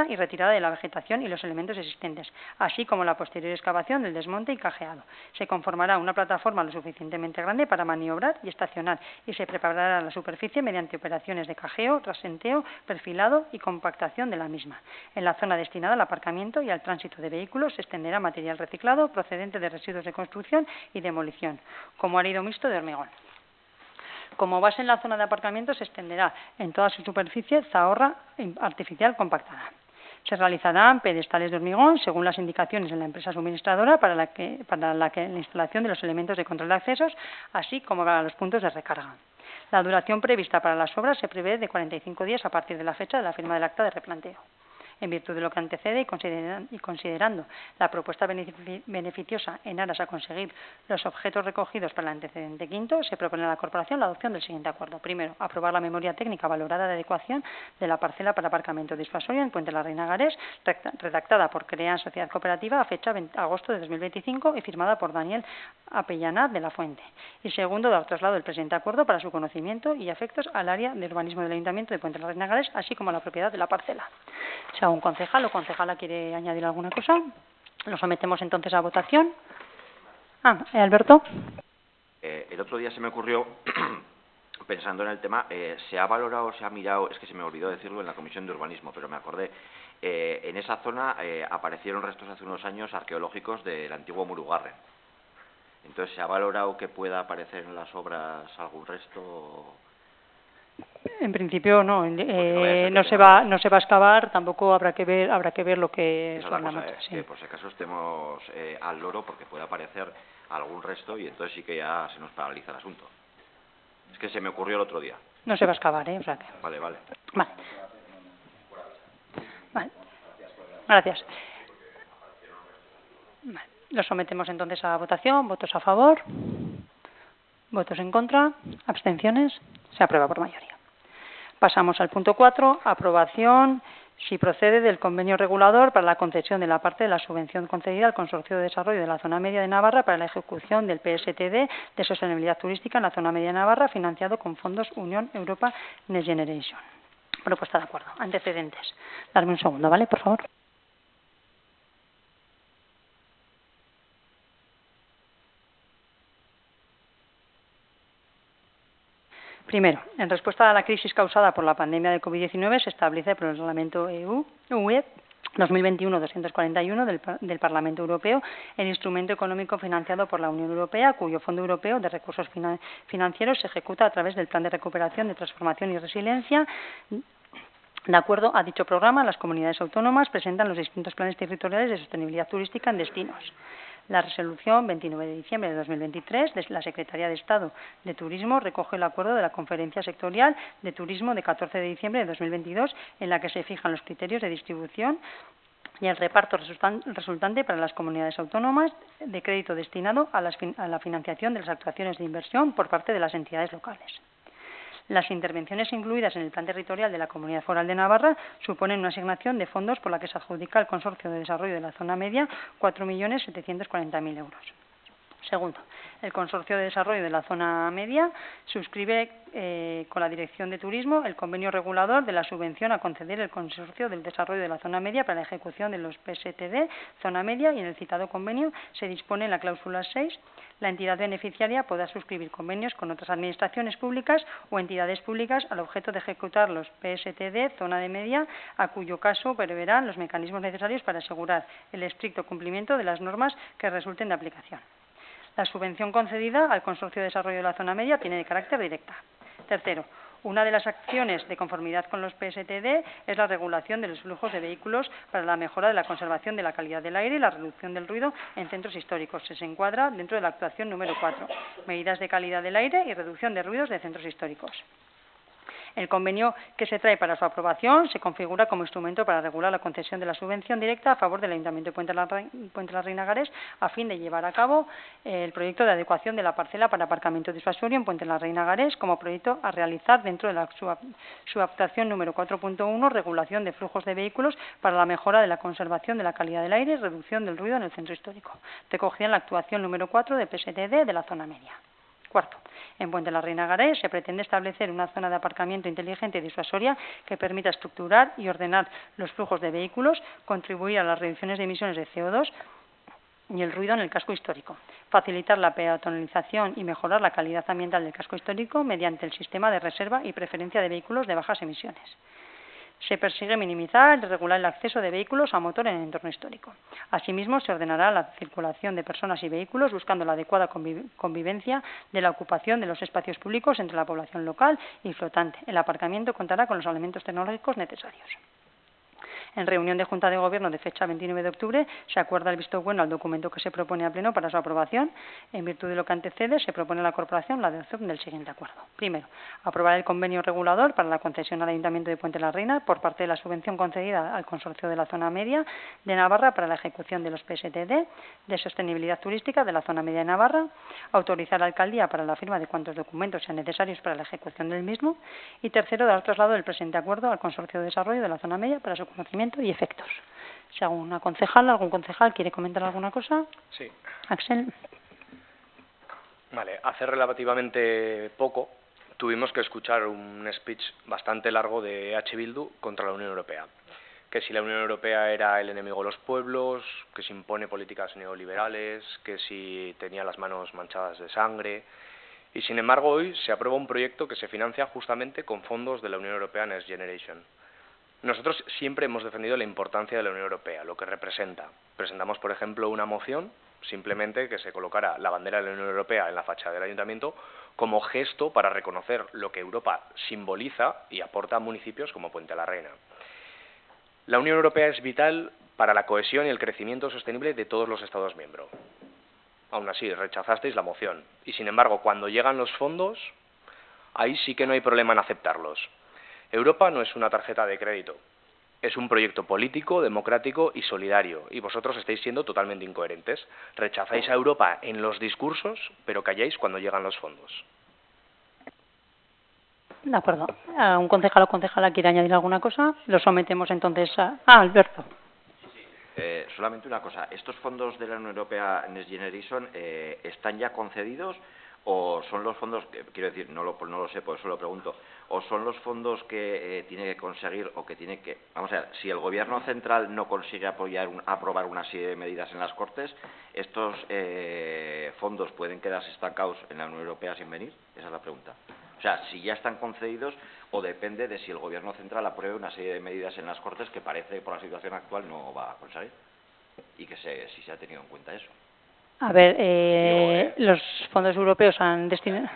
y retirada de la vegetación y los elementos existentes, así como la posterior excavación del desmonte y cajeado. Se conformará una plataforma lo suficientemente grande para maniobrar y estacionar y se preparará la superficie mediante operaciones de cajeo, rasenteo, perfilado y compactación de la misma. En la zona destinada al aparcamiento y al tránsito de vehículos se extenderá material reciclado procedente de residuos de construcción y demolición, como árido mixto de hormigón. Como base en la zona de aparcamiento se extenderá en toda su superficie zahorra artificial compactada. Se realizarán pedestales de hormigón según las indicaciones de la empresa suministradora para la instalación de los elementos de control de accesos, así como para los puntos de recarga. La duración prevista para las obras se prevé de 45 días a partir de la fecha de la firma del acta de replanteo. En virtud de lo que antecede y considerando la propuesta beneficiosa en aras a conseguir los objetos recogidos para el antecedente quinto, se propone a la Corporación la adopción del siguiente acuerdo. Primero, aprobar la memoria técnica valorada de adecuación de la parcela para aparcamiento disuasorio en Puente la Reina Garés, redactada por CREAN Sociedad Cooperativa a fecha de agosto de 2025 y firmada por Daniel Apellana de la Fuente. Y segundo, dar traslado del presente acuerdo para su conocimiento y efectos al área de urbanismo del Ayuntamiento de Puente la Reina Garés, así como a la propiedad de la parcela. Si algún concejal o concejala quiere añadir alguna cosa, lo sometemos entonces a votación. Alberto. El otro día se me ocurrió, pensando en el tema, se ha valorado, se ha mirado, es que se me olvidó decirlo en la Comisión de Urbanismo, pero me acordé, en esa zona aparecieron restos hace unos años arqueológicos del antiguo Murugarren. Entonces, ¿se ha valorado que pueda aparecer en las obras algún resto? En principio no, no se va a excavar, tampoco habrá que ver lo que es la sí. Que por si acaso estemos al loro porque puede aparecer algún resto y entonces sí que ya se nos paraliza el asunto. Es que se me ocurrió el otro día. No se va a excavar, o sea que... Vale. Vale. Gracias. Vale. Lo sometemos entonces a votación. ¿Votos a favor? ¿Votos en contra? ¿Abstenciones? Se aprueba por mayoría. Pasamos al punto 4, aprobación, si procede, del convenio regulador para la concesión de la parte de la subvención concedida al Consorcio de Desarrollo de la Zona Media de Navarra para la ejecución del PSTD de sostenibilidad turística en la Zona Media de Navarra, financiado con fondos Unión Europa Next Generation. Propuesta de acuerdo. Antecedentes. Darme un segundo, ¿vale? Por favor. Primero, en respuesta a la crisis causada por la pandemia de COVID-19, se establece por el Reglamento UE 2021-241 del Parlamento Europeo el instrumento económico financiado por la Unión Europea, cuyo Fondo Europeo de Recursos Financieros se ejecuta a través del Plan de Recuperación, de Transformación y Resiliencia. De acuerdo a dicho programa, las comunidades autónomas presentan los distintos planes territoriales de sostenibilidad turística en destinos. La resolución 29 de diciembre de 2023 de la Secretaría de Estado de Turismo recoge el acuerdo de la Conferencia Sectorial de Turismo de 14 de diciembre de 2022, en la que se fijan los criterios de distribución y el reparto resultante para las comunidades autónomas de crédito destinado a la financiación de las actuaciones de inversión por parte de las entidades locales. Las intervenciones incluidas en el Plan Territorial de la Comunidad Foral de Navarra suponen una asignación de fondos por la que se adjudica al Consorcio de Desarrollo de la Zona Media 4.740.000 euros. Segundo, el Consorcio de Desarrollo de la Zona Media suscribe con la Dirección de Turismo el convenio regulador de la subvención a conceder el Consorcio del Desarrollo de la Zona Media para la ejecución de los PSTD Zona Media, y en el citado convenio se dispone en la cláusula 6 la entidad beneficiaria podrá suscribir convenios con otras administraciones públicas o entidades públicas al objeto de ejecutar los PSTD Zona de Media, a cuyo caso preverán los mecanismos necesarios para asegurar el estricto cumplimiento de las normas que resulten de aplicación. La subvención concedida al Consorcio de Desarrollo de la Zona Media tiene de carácter directa. Tercero, una de las acciones de conformidad con los PSTD es la regulación de los flujos de vehículos para la mejora de la conservación de la calidad del aire y la reducción del ruido en centros históricos. Se encuadra dentro de la actuación número 4, medidas de calidad del aire y reducción de ruidos de centros históricos. El convenio que se trae para su aprobación se configura como instrumento para regular la concesión de la subvención directa a favor del Ayuntamiento de Puente de la Reina Garés, a fin de llevar a cabo el proyecto de adecuación de la parcela para aparcamiento disuasorio en Puente de la Reina Garés como proyecto a realizar dentro de su actuación número 4.1, regulación de flujos de vehículos para la mejora de la conservación de la calidad del aire y reducción del ruido en el centro histórico, recogida en la actuación número 4 de PSTD de la Zona Media. Cuarto, en Puente de la Reina Garés se pretende establecer una zona de aparcamiento inteligente y disuasoria que permita estructurar y ordenar los flujos de vehículos, contribuir a las reducciones de emisiones de CO2 y el ruido en el casco histórico, facilitar la peatonalización y mejorar la calidad ambiental del casco histórico mediante el sistema de reserva y preferencia de vehículos de bajas emisiones. Se persigue minimizar y regular el acceso de vehículos a motor en el entorno histórico. Asimismo, se ordenará la circulación de personas y vehículos buscando la adecuada convivencia de la ocupación de los espacios públicos entre la población local y flotante. El aparcamiento contará con los elementos tecnológicos necesarios. En reunión de Junta de Gobierno de fecha 29 de octubre se acuerda el visto bueno al documento que se propone al Pleno para su aprobación. En virtud de lo que antecede, se propone a la Corporación la adopción del siguiente acuerdo. Primero, aprobar el convenio regulador para la concesión al Ayuntamiento de Puente de la Reina por parte de la subvención concedida al Consorcio de la Zona Media de Navarra para la ejecución de los PSTD de sostenibilidad turística de la Zona Media de Navarra. Autorizar a la Alcaldía para la firma de cuantos documentos sean necesarios para la ejecución del mismo. Y tercero, dar traslado del presente acuerdo al Consorcio de Desarrollo de la Zona Media para su conocimiento y efectos. Si algún concejal quiere comentar alguna cosa. Sí. Axel. Vale, hace relativamente poco tuvimos que escuchar un speech bastante largo de EH Bildu contra la Unión Europea. Que si la Unión Europea era el enemigo de los pueblos, que si impone políticas neoliberales, que si tenía las manos manchadas de sangre. Y sin embargo hoy se aprueba un proyecto que se financia justamente con fondos de la Unión Europea Next Generation. Nosotros siempre hemos defendido la importancia de la Unión Europea, lo que representa. Presentamos, por ejemplo, una moción, simplemente que se colocara la bandera de la Unión Europea en la fachada del Ayuntamiento como gesto para reconocer lo que Europa simboliza y aporta a municipios como Puente de la Reina. La Unión Europea es vital para la cohesión y el crecimiento sostenible de todos los Estados miembros. Aún así, rechazasteis la moción. Y sin embargo, cuando llegan los fondos, ahí sí que no hay problema en aceptarlos. Europa no es una tarjeta de crédito, es un proyecto político, democrático y solidario, y vosotros estáis siendo totalmente incoherentes. Rechazáis a Europa en los discursos, pero calláis cuando llegan los fondos. De acuerdo. ¿Un concejal o concejala quiere añadir alguna cosa? Lo sometemos entonces a... Alberto. Solamente una cosa. ¿Estos fondos de la Unión Europea Next Generation están ya concedidos o son los fondos, quiero decir, no lo sé, por eso lo pregunto, o son los fondos que tiene que conseguir o que tiene que... Vamos a ver, si el Gobierno central no consigue aprobar una serie de medidas en las Cortes, ¿estos fondos pueden quedarse estancados en la Unión Europea sin venir? Esa es la pregunta. O sea, si ya están concedidos o depende de si el Gobierno central apruebe una serie de medidas en las Cortes que parece por la situación actual no va a conseguir y que si se ha tenido en cuenta eso. A ver, los fondos europeos han destinado...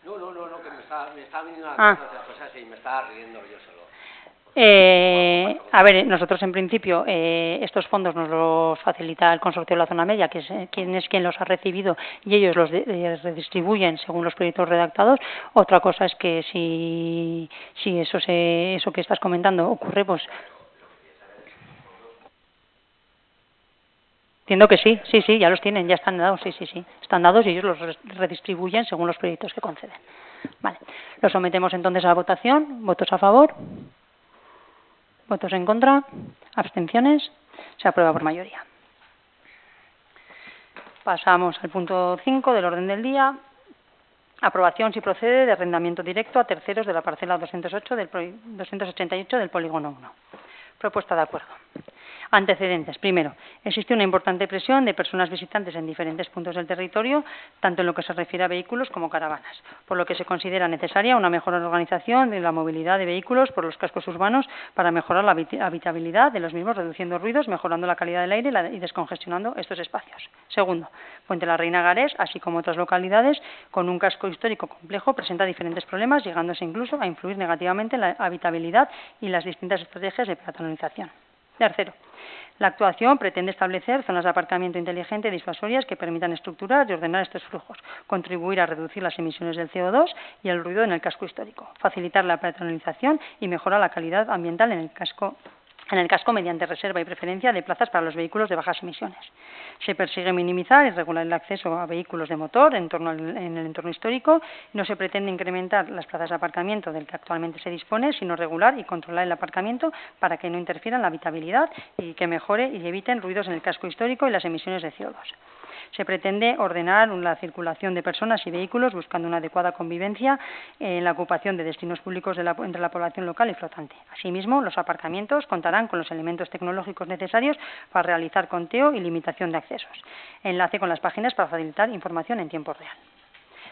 No, que me está viniendo una cosa y me estaba riendo yo solo. A ver, nosotros en principio estos fondos nos los facilita el Consorcio de la Zona Media, que es quien los ha recibido, y ellos los redistribuyen según los proyectos redactados. Otra cosa es que si eso que estás comentando ocurre, pues entiendo que sí, ya los tienen, ya están dados, sí, están dados y ellos los redistribuyen según los proyectos que conceden. Vale, lo sometemos entonces a votación. ¿Votos a favor? ¿Votos en contra? ¿Abstenciones? Se aprueba por mayoría. Pasamos al punto 5 del orden del día. Aprobación, si procede, de arrendamiento directo a terceros de la parcela 288 del polígono 1. Propuesta de acuerdo. Antecedentes. Primero, existe una importante presión de personas visitantes en diferentes puntos del territorio, tanto en lo que se refiere a vehículos como caravanas, por lo que se considera necesaria una mejor organización de la movilidad de vehículos por los cascos urbanos para mejorar la habitabilidad de los mismos, reduciendo ruidos, mejorando la calidad del aire y descongestionando estos espacios. Segundo, Puente la Reina Garés, así como otras localidades con un casco histórico complejo, presenta diferentes problemas, llegándose incluso a influir negativamente en la habitabilidad y las distintas estrategias de peatonalización. Tercero, la actuación pretende establecer zonas de aparcamiento inteligente disuasorias que permitan estructurar y ordenar estos flujos, contribuir a reducir las emisiones del CO2 y el ruido en el casco histórico, facilitar la peatonalización y mejorar la calidad ambiental en el casco mediante reserva y preferencia de plazas para los vehículos de bajas emisiones. Se persigue minimizar y regular el acceso a vehículos de motor en el entorno histórico. No se pretende incrementar las plazas de aparcamiento del que actualmente se dispone, sino regular y controlar el aparcamiento para que no interfieran la habitabilidad y que mejore y eviten ruidos en el casco histórico y las emisiones de CO2. Se pretende ordenar la circulación de personas y vehículos buscando una adecuada convivencia en la ocupación de destinos públicos entre la población local y flotante. Asimismo, los aparcamientos contarán con los elementos tecnológicos necesarios para realizar conteo y limitación de accesos. Enlace con las páginas para facilitar información en tiempo real.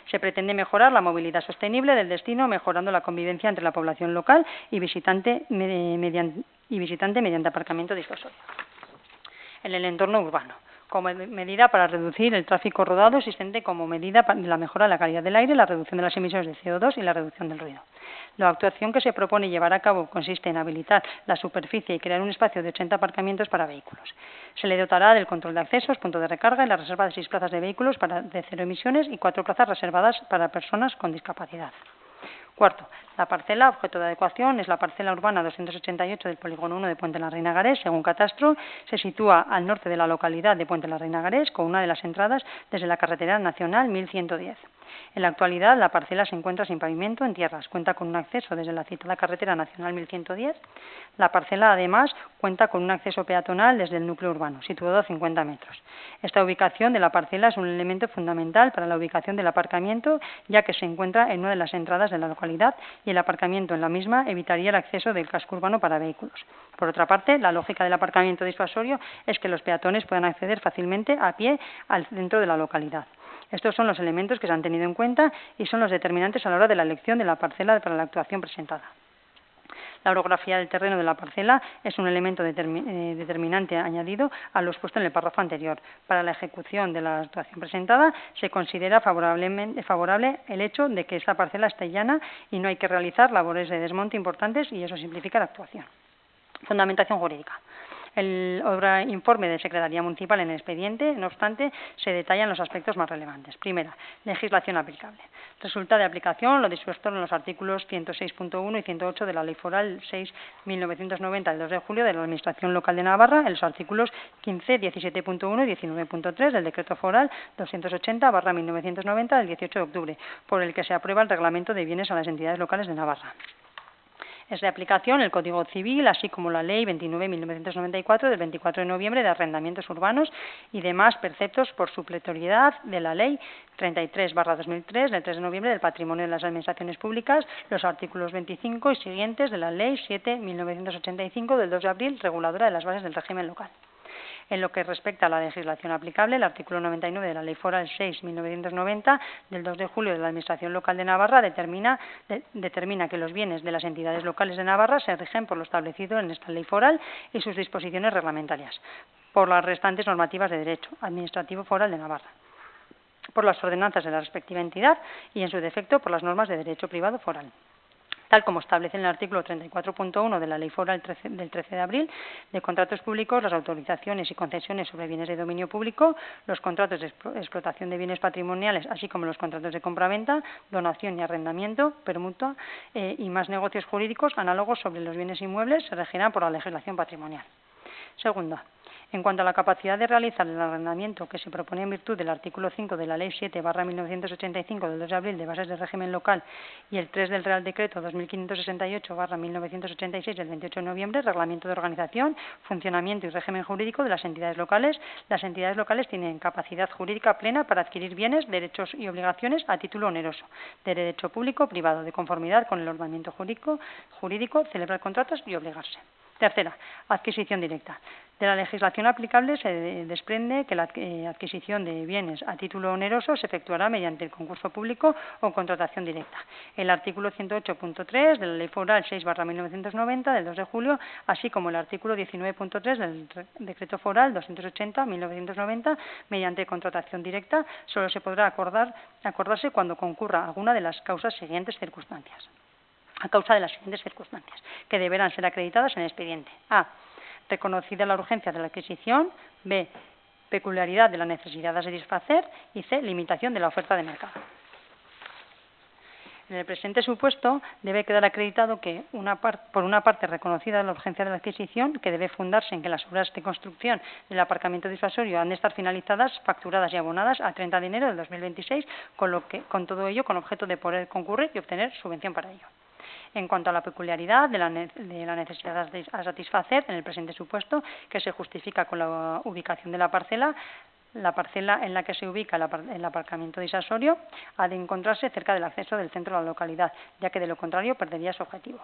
Se pretende mejorar la movilidad sostenible del destino, mejorando la convivencia entre la población local y visitante mediante aparcamiento disuasorio en el entorno urbano, como medida para reducir el tráfico rodado existente, como medida de la mejora de la calidad del aire, la reducción de las emisiones de CO2 y la reducción del ruido. La actuación que se propone llevar a cabo consiste en habilitar la superficie y crear un espacio de 80 aparcamientos para vehículos. Se le dotará del control de accesos, punto de recarga y la reserva de 6 plazas de vehículos de cero emisiones y 4 plazas reservadas para personas con discapacidad. Cuarto, la parcela objeto de adecuación es la parcela urbana 288 del polígono 1 de Puente la Reina Garés. Según catastro, se sitúa al norte de la localidad de Puente la Reina Garés, con una de las entradas desde la carretera nacional 1110. En la actualidad, la parcela se encuentra sin pavimento en tierras, cuenta con un acceso desde la citada carretera nacional 1110. La parcela, además, cuenta con un acceso peatonal desde el núcleo urbano, situado a 50 metros. Esta ubicación de la parcela es un elemento fundamental para la ubicación del aparcamiento, ya que se encuentra en una de las entradas de la localidad y el aparcamiento en la misma evitaría el acceso del casco urbano para vehículos. Por otra parte, la lógica del aparcamiento disuasorio es que los peatones puedan acceder fácilmente a pie al centro de la localidad. Estos son los elementos que se han tenido en cuenta y son los determinantes a la hora de la elección de la parcela para la actuación presentada. La orografía del terreno de la parcela es un elemento determinante añadido a lo expuesto en el párrafo anterior. Para la ejecución de la actuación presentada se considera favorable el hecho de que esta parcela esté llana y no hay que realizar labores de desmonte importantes y eso simplifica la actuación. Fundamentación jurídica. El informe de Secretaría Municipal en el expediente, no obstante, se detallan los aspectos más relevantes. Primera, legislación aplicable. Resulta de aplicación lo dispuesto en los artículos 106.1 y 108 de la Ley Foral 6.1990 del 2 de julio de la Administración Local de Navarra, en los artículos 15, 17.1 y 19.3 del Decreto Foral 280/1990 del 18 de octubre, por el que se aprueba el Reglamento de Bienes a las Entidades Locales de Navarra. Es de aplicación el Código Civil, así como la Ley 29.1994 del 24 de noviembre de Arrendamientos Urbanos y demás preceptos por supletoriedad de la Ley 33/2003 del 3 de noviembre del Patrimonio de las Administraciones Públicas, los artículos 25 y siguientes de la Ley 7.1985 del 2 de abril, reguladora de las bases del régimen local. En lo que respecta a la legislación aplicable, el artículo 99 de la Ley Foral 6.1990 del 2 de julio de la Administración Local de Navarra determina que los bienes de las entidades locales de Navarra se rigen por lo establecido en esta Ley Foral y sus disposiciones reglamentarias, por las restantes normativas de derecho administrativo foral de Navarra, por las ordenanzas de la respectiva entidad y, en su defecto, por las normas de derecho privado foral. tal como establece en el artículo 34.1 de la Ley Foral del 13 de abril de contratos públicos, las autorizaciones y concesiones sobre bienes de dominio público, los contratos de explotación de bienes patrimoniales, así como los contratos de compraventa, donación y arrendamiento, permuta y más negocios jurídicos análogos sobre los bienes inmuebles se regirán por la legislación patrimonial. Segunda, en cuanto a la capacidad de realizar el arrendamiento que se propone en virtud del artículo 5 de la Ley 7/1985 del 2 de abril de bases de régimen local y el 3 del Real Decreto 2568/1986 del 28 de noviembre, Reglamento de Organización, Funcionamiento y Régimen Jurídico de las entidades locales tienen capacidad jurídica plena para adquirir bienes, derechos y obligaciones a título oneroso, de derecho público o privado, de conformidad con el ordenamiento jurídico, celebrar contratos y obligarse. Tercera, adquisición directa. De la legislación aplicable se desprende que la adquisición de bienes a título oneroso se efectuará mediante el concurso público o contratación directa. El artículo 108.3 de la Ley Foral 6/1990 del 2 de julio, así como el artículo 19.3 del Decreto Foral 280/1990, mediante contratación directa, solo se podrá acordarse cuando concurra alguna de las siguientes circunstancias, que deberán ser acreditadas en el expediente. A. Reconocida la urgencia de la adquisición. B. Peculiaridad de la necesidad a satisfacer. Y C. Limitación de la oferta de mercado. En el presente supuesto debe quedar acreditado que, por una parte, reconocida la urgencia de la adquisición, que debe fundarse en que las obras de construcción del aparcamiento disuasorio han de estar finalizadas, facturadas y abonadas a 30 de enero del 2026, con todo ello con objeto de poder concurrir y obtener subvención para ello. En cuanto a la peculiaridad de la necesidad a satisfacer, en el presente supuesto, que se justifica con la ubicación de la parcela en la que se ubica el aparcamiento disuasorio ha de encontrarse cerca del acceso del centro a la localidad, ya que de lo contrario perdería su objetivo.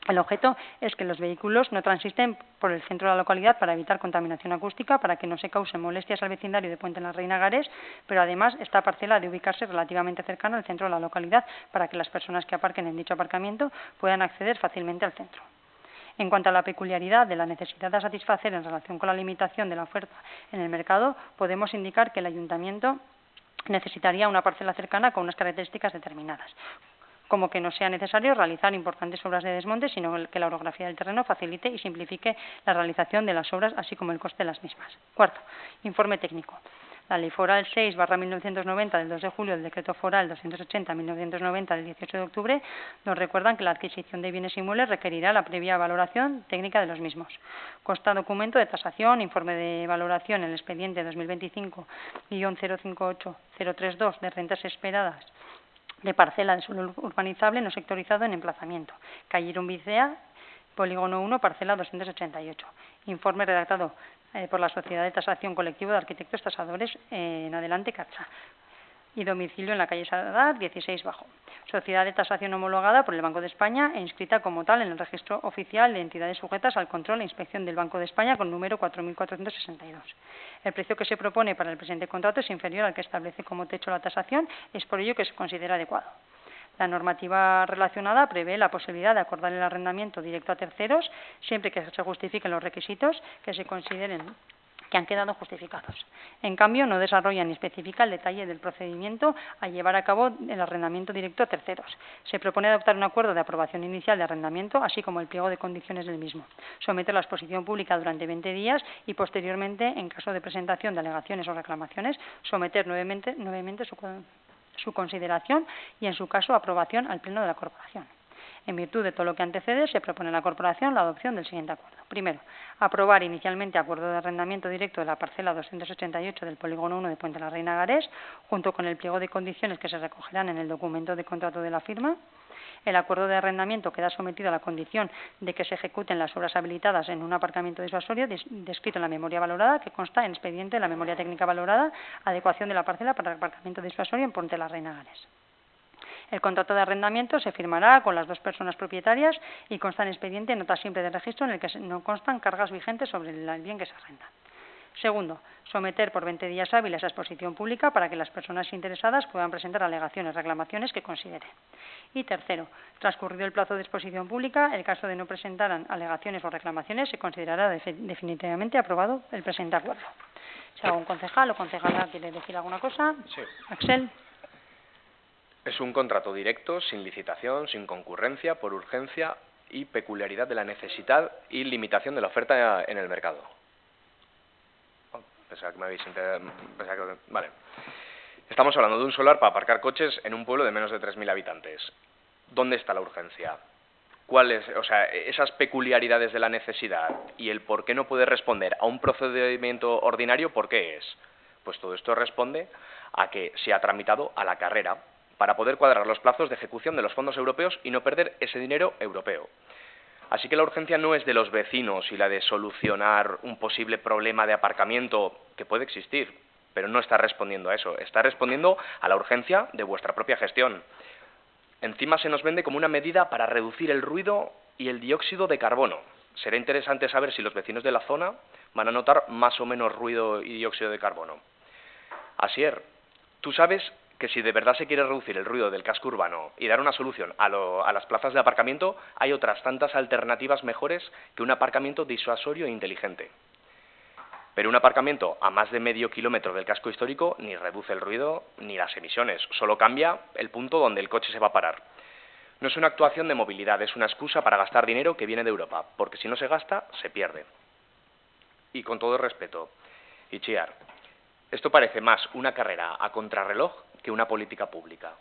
El objeto es que los vehículos no transiten por el centro de la localidad para evitar contaminación acústica, para que no se causen molestias al vecindario de Puente la Reina Garés, pero además esta parcela ha de ubicarse relativamente cercana al centro de la localidad para que las personas que aparquen en dicho aparcamiento puedan acceder fácilmente al centro. En cuanto a la peculiaridad de la necesidad a satisfacer en relación con la limitación de la oferta en el mercado, podemos indicar que el Ayuntamiento necesitaría una parcela cercana con unas características determinadas, como que no sea necesario realizar importantes obras de desmonte, sino que la orografía del terreno facilite y simplifique la realización de las obras, así como el coste de las mismas. Cuarto, informe técnico. La Ley Foral 6/1990 del 2 de julio, el Decreto Foral 280/1990 del 18 de octubre, nos recuerdan que la adquisición de bienes inmuebles requerirá la previa valoración técnica de los mismos. Consta documento de tasación, informe de valoración en el expediente 2025-058032 de rentas esperadas de parcela de suelo urbanizable no sectorizado en emplazamiento, calle Irumbicea, Polígono 1, parcela 288. Informe redactado por la Sociedad de Tasación Colectivo de Arquitectos Tasadores en Adelante Cacha y domicilio en la calle Sadar 16 Bajo. Sociedad de tasación homologada por el Banco de España e inscrita como tal en el registro oficial de entidades sujetas al control e inspección del Banco de España con número 4462. El precio que se propone para el presente contrato es inferior al que establece como techo la tasación, es por ello que se considera adecuado. La normativa relacionada prevé la posibilidad de acordar el arrendamiento directo a terceros, siempre que se justifiquen los requisitos que se consideren que han quedado justificados. En cambio, no desarrolla ni especifica el detalle del procedimiento a llevar a cabo el arrendamiento directo a terceros. Se propone adoptar un acuerdo de aprobación inicial de arrendamiento, así como el pliego de condiciones del mismo, someterlo a exposición pública durante 20 días y, posteriormente, en caso de presentación de alegaciones o reclamaciones, someter nuevamente su consideración y, en su caso, aprobación al Pleno de la Corporación. En virtud de todo lo que antecede, se propone a la Corporación la adopción del siguiente acuerdo. Primero, aprobar inicialmente acuerdo de arrendamiento directo de la parcela 288 del Polígono 1 de Puente la Reina Garés, junto con el pliego de condiciones que se recogerán en el documento de contrato de la firma. El acuerdo de arrendamiento queda sometido a la condición de que se ejecuten las obras habilitadas en un aparcamiento disuasorio descrito en la memoria valorada, que consta en expediente de la memoria técnica valorada, adecuación de la parcela para el aparcamiento disuasorio en Puente la Reina Garés. El contrato de arrendamiento se firmará con las dos personas propietarias y consta en expediente nota simple de registro en el que no constan cargas vigentes sobre el bien que se arrenda. Segundo, someter por 20 días hábiles a exposición pública para que las personas interesadas puedan presentar alegaciones, reclamaciones que consideren. Y tercero, transcurrido el plazo de exposición pública, en el caso de no presentaran alegaciones o reclamaciones, se considerará definitivamente aprobado el presente acuerdo. Si algún concejal o concejala quiere decir alguna cosa. Sí. Axel. Es un contrato directo, sin licitación, sin concurrencia, por urgencia y peculiaridad de la necesidad y limitación de la oferta en el mercado. Pensaba que me habéis Vale. Estamos hablando de un solar para aparcar coches en un pueblo de menos de 3.000 habitantes. ¿Dónde está la urgencia? ¿Cuáles, esas peculiaridades de la necesidad y el por qué no puede responder a un procedimiento ordinario, por qué es? Pues todo esto responde a que se ha tramitado a la carrera para poder cuadrar los plazos de ejecución de los fondos europeos y no perder ese dinero europeo. Así que la urgencia no es de los vecinos y la de solucionar un posible problema de aparcamiento que puede existir, pero no está respondiendo a eso, está respondiendo a la urgencia de vuestra propia gestión. Encima se nos vende como una medida para reducir el ruido y el dióxido de carbono. Será interesante saber si los vecinos de la zona van a notar más o menos ruido y dióxido de carbono. Asier, tú sabes que si de verdad se quiere reducir el ruido del casco urbano y dar una solución a las plazas de aparcamiento, hay otras tantas alternativas mejores que un aparcamiento disuasorio e inteligente. Pero un aparcamiento a más de medio kilómetro del casco histórico ni reduce el ruido ni las emisiones, solo cambia el punto donde el coche se va a parar. No es una actuación de movilidad, es una excusa para gastar dinero que viene de Europa, porque si no se gasta, se pierde. Y con todo respeto, Itziar, esto parece más una carrera a contrarreloj que una política pública.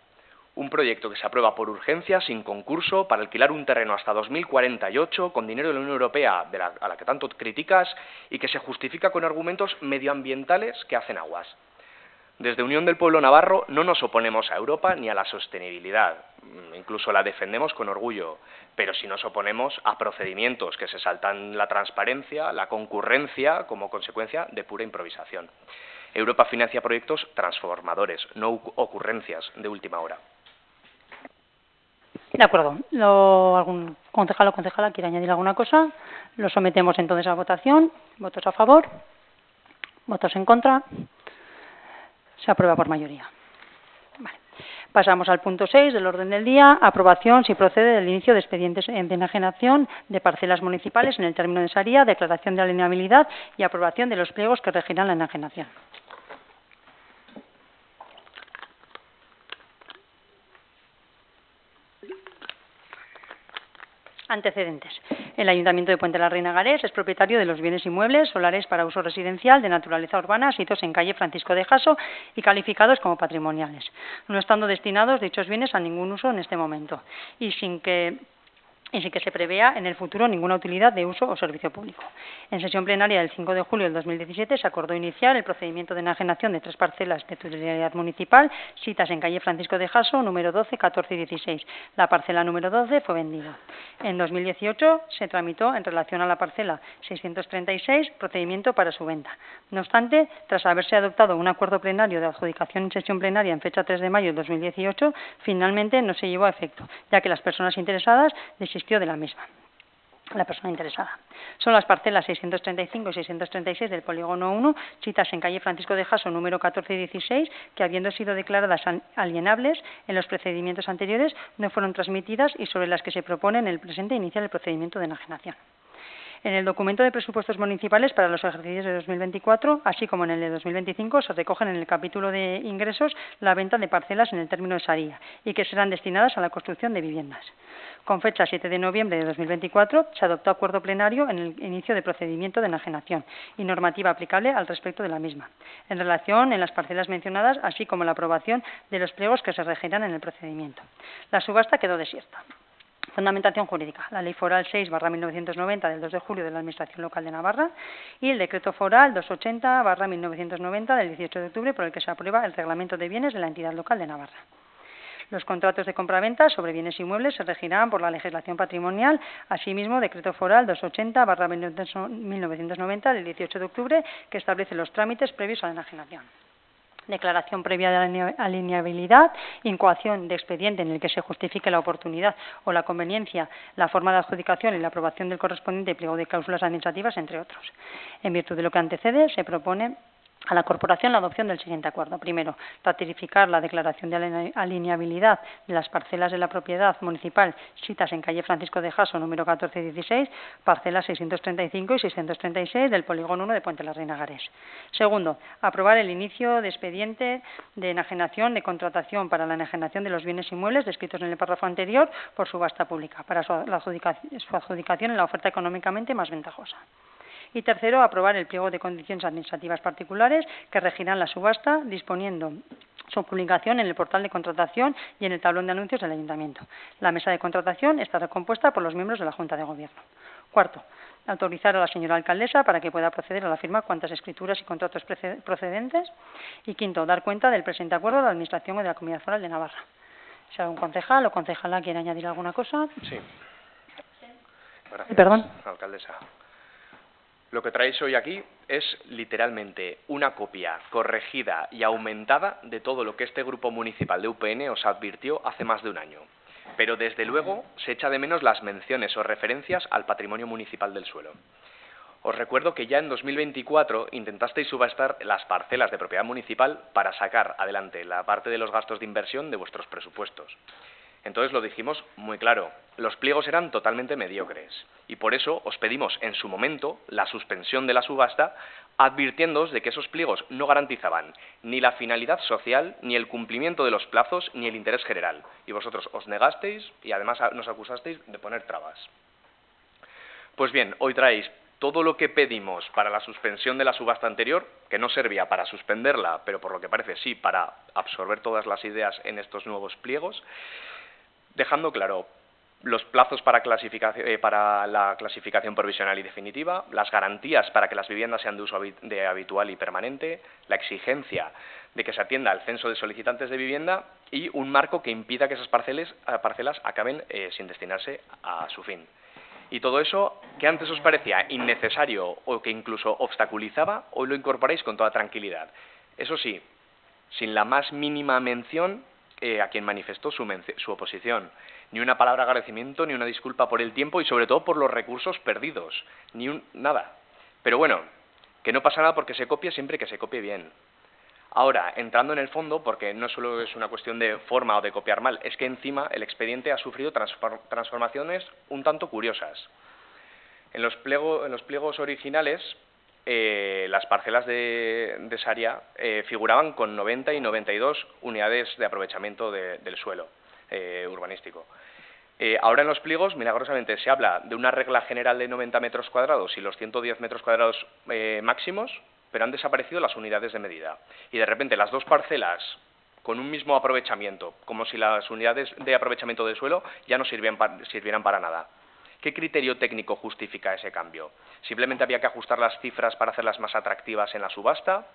Un proyecto que se aprueba por urgencia, sin concurso, para alquilar un terreno hasta 2048, con dinero de la Unión Europea, a la que tanto criticas, y que se justifica con argumentos medioambientales que hacen aguas. Desde Unión del Pueblo Navarro no nos oponemos a Europa ni a la sostenibilidad, incluso la defendemos con orgullo, pero sí nos oponemos a procedimientos que se saltan la transparencia, la concurrencia, como consecuencia de pura improvisación. Europa financia proyectos transformadores, no ocurrencias de última hora. De acuerdo. ¿Algún concejal o concejala quiere añadir alguna cosa? Lo sometemos entonces a votación. ¿Votos a favor? ¿Votos en contra? Se aprueba por mayoría. Vale. Pasamos al punto 6 del orden del día. Aprobación, si procede, del inicio de expedientes de enajenación de parcelas municipales en el término de Saría, declaración de alienabilidad y aprobación de los pliegos que regirán la enajenación. Antecedentes. El Ayuntamiento de Puente la Reina Garés es propietario de los bienes inmuebles solares para uso residencial de naturaleza urbana situados en calle Francisco de Jasso y calificados como patrimoniales, no estando destinados dichos bienes a ningún uso en este momento y sin que se prevea en el futuro ninguna utilidad de uso o servicio público. En sesión plenaria del 5 de julio del 2017 se acordó iniciar el procedimiento de enajenación de 3 parcelas de titularidad municipal sitas en calle Francisco de Jasso, número 12, 14 y 16. La parcela número 12 fue vendida. En 2018 se tramitó en relación a la parcela 636 procedimiento para su venta. No obstante, tras haberse adoptado un acuerdo plenario de adjudicación en sesión plenaria en fecha 3 de mayo de 2018, finalmente no se llevó a efecto, ya que las personas interesadas desistieron de la misma. La persona interesada. Son las parcelas 635 y 636 del polígono 1, citas en calle Francisco de Jasso, número 14 y 16, que habiendo sido declaradas alienables en los procedimientos anteriores, no fueron transmitidas y sobre las que se propone en el presente iniciar el procedimiento de enajenación. En el documento de presupuestos municipales para los ejercicios de 2024, así como en el de 2025, se recogen en el capítulo de ingresos la venta de parcelas en el término de Saría y que serán destinadas a la construcción de viviendas. Con fecha 7 de noviembre de 2024, se adoptó acuerdo plenario en el inicio de procedimiento de enajenación y normativa aplicable al respecto de la misma, en relación en las parcelas mencionadas, así como la aprobación de los pliegos que se regirán en el procedimiento. La subasta quedó desierta. Fundamentación jurídica. La Ley Foral 6/1990 del 2 de julio de la Administración Local de Navarra y el Decreto Foral 280/1990 del 18 de octubre por el que se aprueba el Reglamento de Bienes de la Entidad Local de Navarra. Los contratos de compraventa sobre bienes inmuebles se regirán por la legislación patrimonial, asimismo Decreto Foral 280/1990 del 18 de octubre que establece los trámites previos a la enajenación. Declaración previa de alineabilidad, incoación de expediente en el que se justifique la oportunidad o la conveniencia, la forma de adjudicación y la aprobación del correspondiente pliego de cláusulas administrativas, entre otros. En virtud de lo que antecede, se propone a la Corporación la adopción del siguiente acuerdo. Primero, ratificar la declaración de alineabilidad de las parcelas de la propiedad municipal sitas en calle Francisco de Jaso, número 1416, parcelas 635 y 636 del polígono 1 de Puente la Reina Garés. Segundo, aprobar el inicio de expediente de enajenación de contratación para la enajenación de los bienes inmuebles descritos en el párrafo anterior por subasta pública, para su adjudicación en la oferta económicamente más ventajosa. Y tercero, aprobar el pliego de condiciones administrativas particulares que regirán la subasta, disponiendo su publicación en el portal de contratación y en el tablón de anuncios del Ayuntamiento. La mesa de contratación estará compuesta por los miembros de la Junta de Gobierno. Cuarto, autorizar a la señora alcaldesa para que pueda proceder a la firma cuantas escrituras y contratos procedentes. Y quinto, dar cuenta del presente acuerdo de la Administración de la Comunidad Foral de Navarra. Si algún concejal o concejala quiere añadir alguna cosa. Sí. Gracias, Perdón. alcaldesa. Lo que traéis hoy aquí es literalmente una copia corregida y aumentada de todo lo que este grupo municipal de UPN os advirtió hace más de un año. Pero desde luego se echa de menos las menciones o referencias al patrimonio municipal del suelo. Os recuerdo que ya en 2024 intentasteis subastar las parcelas de propiedad municipal para sacar adelante la parte de los gastos de inversión de vuestros presupuestos. Entonces lo dijimos muy claro, los pliegos eran totalmente mediocres y por eso os pedimos en su momento la suspensión de la subasta, advirtiéndoos de que esos pliegos no garantizaban ni la finalidad social, ni el cumplimiento de los plazos, ni el interés general. Y vosotros os negasteis y además nos acusasteis de poner trabas. Pues bien, hoy traéis todo lo que pedimos para la suspensión de la subasta anterior, que no servía para suspenderla, pero por lo que parece sí para absorber todas las ideas en estos nuevos pliegos, dejando claro los plazos para la clasificación provisional y definitiva, las garantías para que las viviendas sean de uso habitual y permanente, la exigencia de que se atienda al censo de solicitantes de vivienda y un marco que impida que esas parcelas acaben sin destinarse a su fin. Y todo eso, que antes os parecía innecesario o que incluso obstaculizaba, hoy lo incorporáis con toda tranquilidad. Eso sí, sin la más mínima mención a quien manifestó su oposición. Ni una palabra de agradecimiento, ni una disculpa por el tiempo y sobre todo por los recursos perdidos. Nada. Pero bueno, que no pasa nada porque se copie siempre que se copie bien. Ahora, entrando en el fondo, porque no solo es una cuestión de forma o de copiar mal, es que encima el expediente ha sufrido transformaciones un tanto curiosas. En los pliegos originales, las parcelas de Saria figuraban con 90 y 92 unidades de aprovechamiento del suelo urbanístico. Ahora en los pliegos, milagrosamente, se habla de una regla general de 90 metros cuadrados y los 110 metros cuadrados máximos, pero han desaparecido las unidades de medida. Y de repente las dos parcelas con un mismo aprovechamiento, como si las unidades de aprovechamiento del suelo ya no sirvieran para nada. ¿Qué criterio técnico justifica ese cambio? ¿Simplemente había que ajustar las cifras para hacerlas más atractivas en la subasta?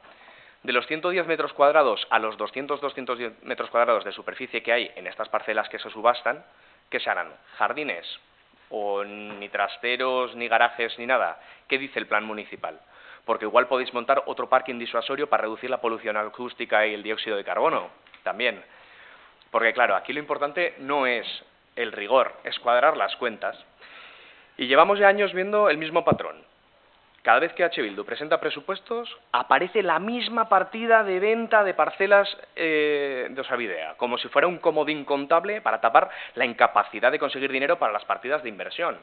De los 110 metros cuadrados a los 210 metros cuadrados de superficie que hay en estas parcelas que se subastan, ¿qué se harán? ¿Jardines? ¿O ni trasteros, ni garajes, ni nada? ¿Qué dice el plan municipal? Porque igual podéis montar otro parking disuasorio para reducir la polución acústica y el dióxido de carbono, también. Porque claro, aquí lo importante no es el rigor, es cuadrar las cuentas. Y llevamos ya años viendo el mismo patrón. Cada vez que H. Bildu presenta presupuestos, aparece la misma partida de venta de parcelas de Osavidea, como si fuera un comodín contable para tapar la incapacidad de conseguir dinero para las partidas de inversión.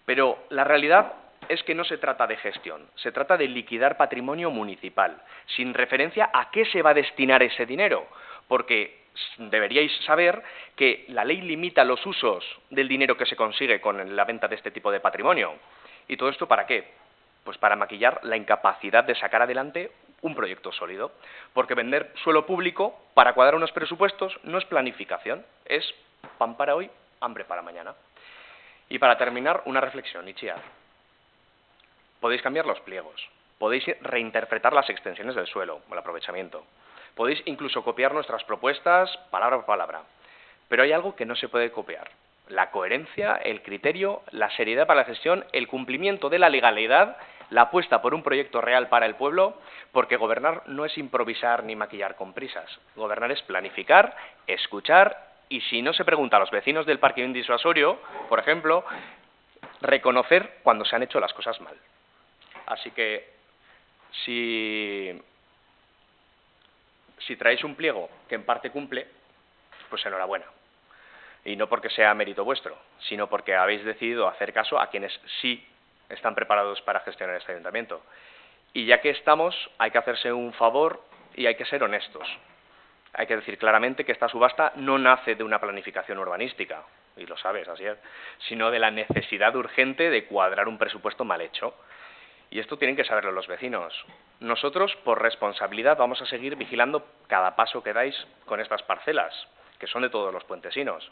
Pero la realidad es que no se trata de gestión, se trata de liquidar patrimonio municipal, sin referencia a qué se va a destinar ese dinero, porque deberíais saber que la ley limita los usos del dinero que se consigue con la venta de este tipo de patrimonio. ¿Y todo esto para qué? Pues para maquillar la incapacidad de sacar adelante un proyecto sólido, porque vender suelo público para cuadrar unos presupuestos no es planificación, es pan para hoy, hambre para mañana. Y para terminar, una reflexión, Itziar. Podéis cambiar los pliegos, podéis reinterpretar las extensiones del suelo, o el aprovechamiento, podéis incluso copiar nuestras propuestas palabra por palabra, pero hay algo que no se puede copiar: la coherencia, el criterio, la seriedad para la gestión, el cumplimiento de la legalidad, la apuesta por un proyecto real para el pueblo, porque gobernar no es improvisar ni maquillar con prisas, gobernar es planificar, escuchar y, si no se pregunta a los vecinos del parking disuasorio, por ejemplo, reconocer cuando se han hecho las cosas mal. Así que, si Si traéis un pliego que en parte cumple, pues enhorabuena. Y no porque sea mérito vuestro, sino porque habéis decidido hacer caso a quienes sí están preparados para gestionar este ayuntamiento. Y ya que estamos, hay que hacerse un favor y hay que ser honestos. Hay que decir claramente que esta subasta no nace de una planificación urbanística, y lo sabes, Asier, sino de la necesidad urgente de cuadrar un presupuesto mal hecho. Y esto tienen que saberlo los vecinos. Nosotros, por responsabilidad, vamos a seguir vigilando cada paso que dais con estas parcelas, que son de todos los puentesinos.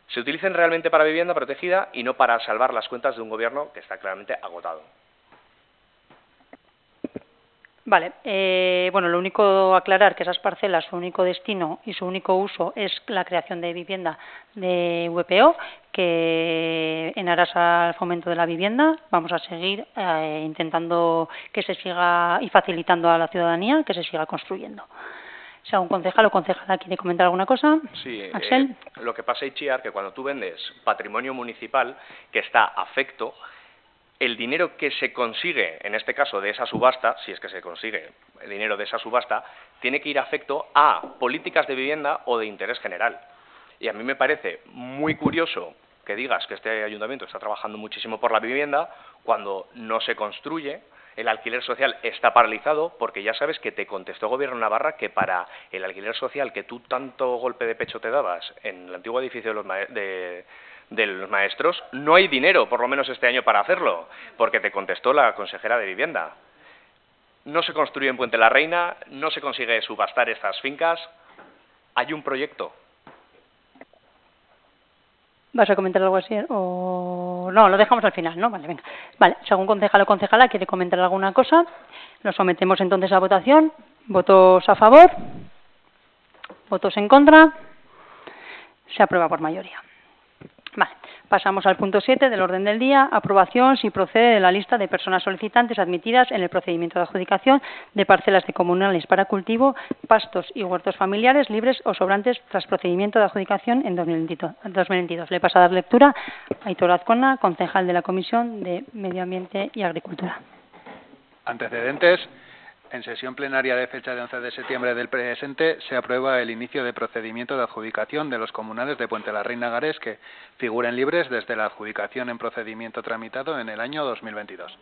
Se utilicen realmente para vivienda protegida y no para salvar las cuentas de un gobierno que está claramente agotado. Vale, bueno, lo único aclarar que esas parcelas, su único destino y su único uso es la creación de vivienda de VPO, que en aras al fomento de la vivienda vamos a seguir intentando que se siga y facilitando a la ciudadanía que se siga construyendo. Si algún concejal o concejala quiere comentar alguna cosa. Sí, Axel. Lo que pasa, Itziar, que cuando tú vendes patrimonio municipal que está afecto, el dinero que se consigue, en este caso de esa subasta, si es que se consigue el dinero de esa subasta, tiene que ir afecto a políticas de vivienda o de interés general. Y a mí me parece muy curioso que digas que este ayuntamiento está trabajando muchísimo por la vivienda cuando no se construye, el alquiler social está paralizado, porque ya sabes que te contestó Gobierno Navarra que para el alquiler social que tú tanto golpe de pecho te dabas en el antiguo edificio de los maestros, no hay dinero, por lo menos este año, para hacerlo, porque te contestó la consejera de Vivienda. No se construye en Puente la Reina, no se consigue subastar estas fincas. Hay un proyecto. ¿Vas a comentar algo así? O no, lo dejamos al final, ¿no? Vale, venga. Vale, si algún concejal o concejala quiere comentar alguna cosa, lo sometemos entonces a votación. ¿Votos a favor? ¿Votos en contra? Se aprueba por mayoría. Vale, pasamos al punto 7 del orden del día, aprobación si procede de la lista de personas solicitantes admitidas en el procedimiento de adjudicación de parcelas de comunales para cultivo, pastos y huertos familiares libres o sobrantes tras procedimiento de adjudicación en 2022. Le paso a dar lectura a Aitor Azcona, concejal de la Comisión de Medio Ambiente y Agricultura. Antecedentes. En sesión plenaria de fecha de 11 de septiembre del presente se aprueba el inicio de procedimiento de adjudicación de los comunales de Puente la Reina Garés que figuren libres desde la adjudicación en procedimiento tramitado en el año 2022.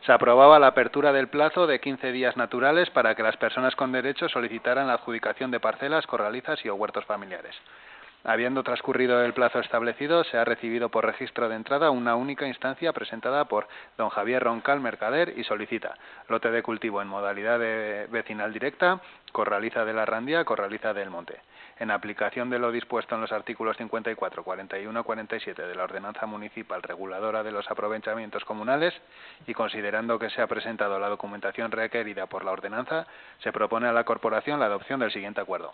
Se aprobaba la apertura del plazo de 15 días naturales para que las personas con derecho solicitaran la adjudicación de parcelas, corralizas y o huertos familiares. Habiendo transcurrido el plazo establecido, se ha recibido por registro de entrada una única instancia presentada por don Javier Roncal Mercader y solicita lote de cultivo en modalidad de vecinal directa, corraliza de la Randía, corraliza del Monte. En aplicación de lo dispuesto en los artículos 54, 41 y 47 de la Ordenanza Municipal Reguladora de los Aprovechamientos Comunales y considerando que se ha presentado la documentación requerida por la ordenanza, se propone a la Corporación la adopción del siguiente acuerdo.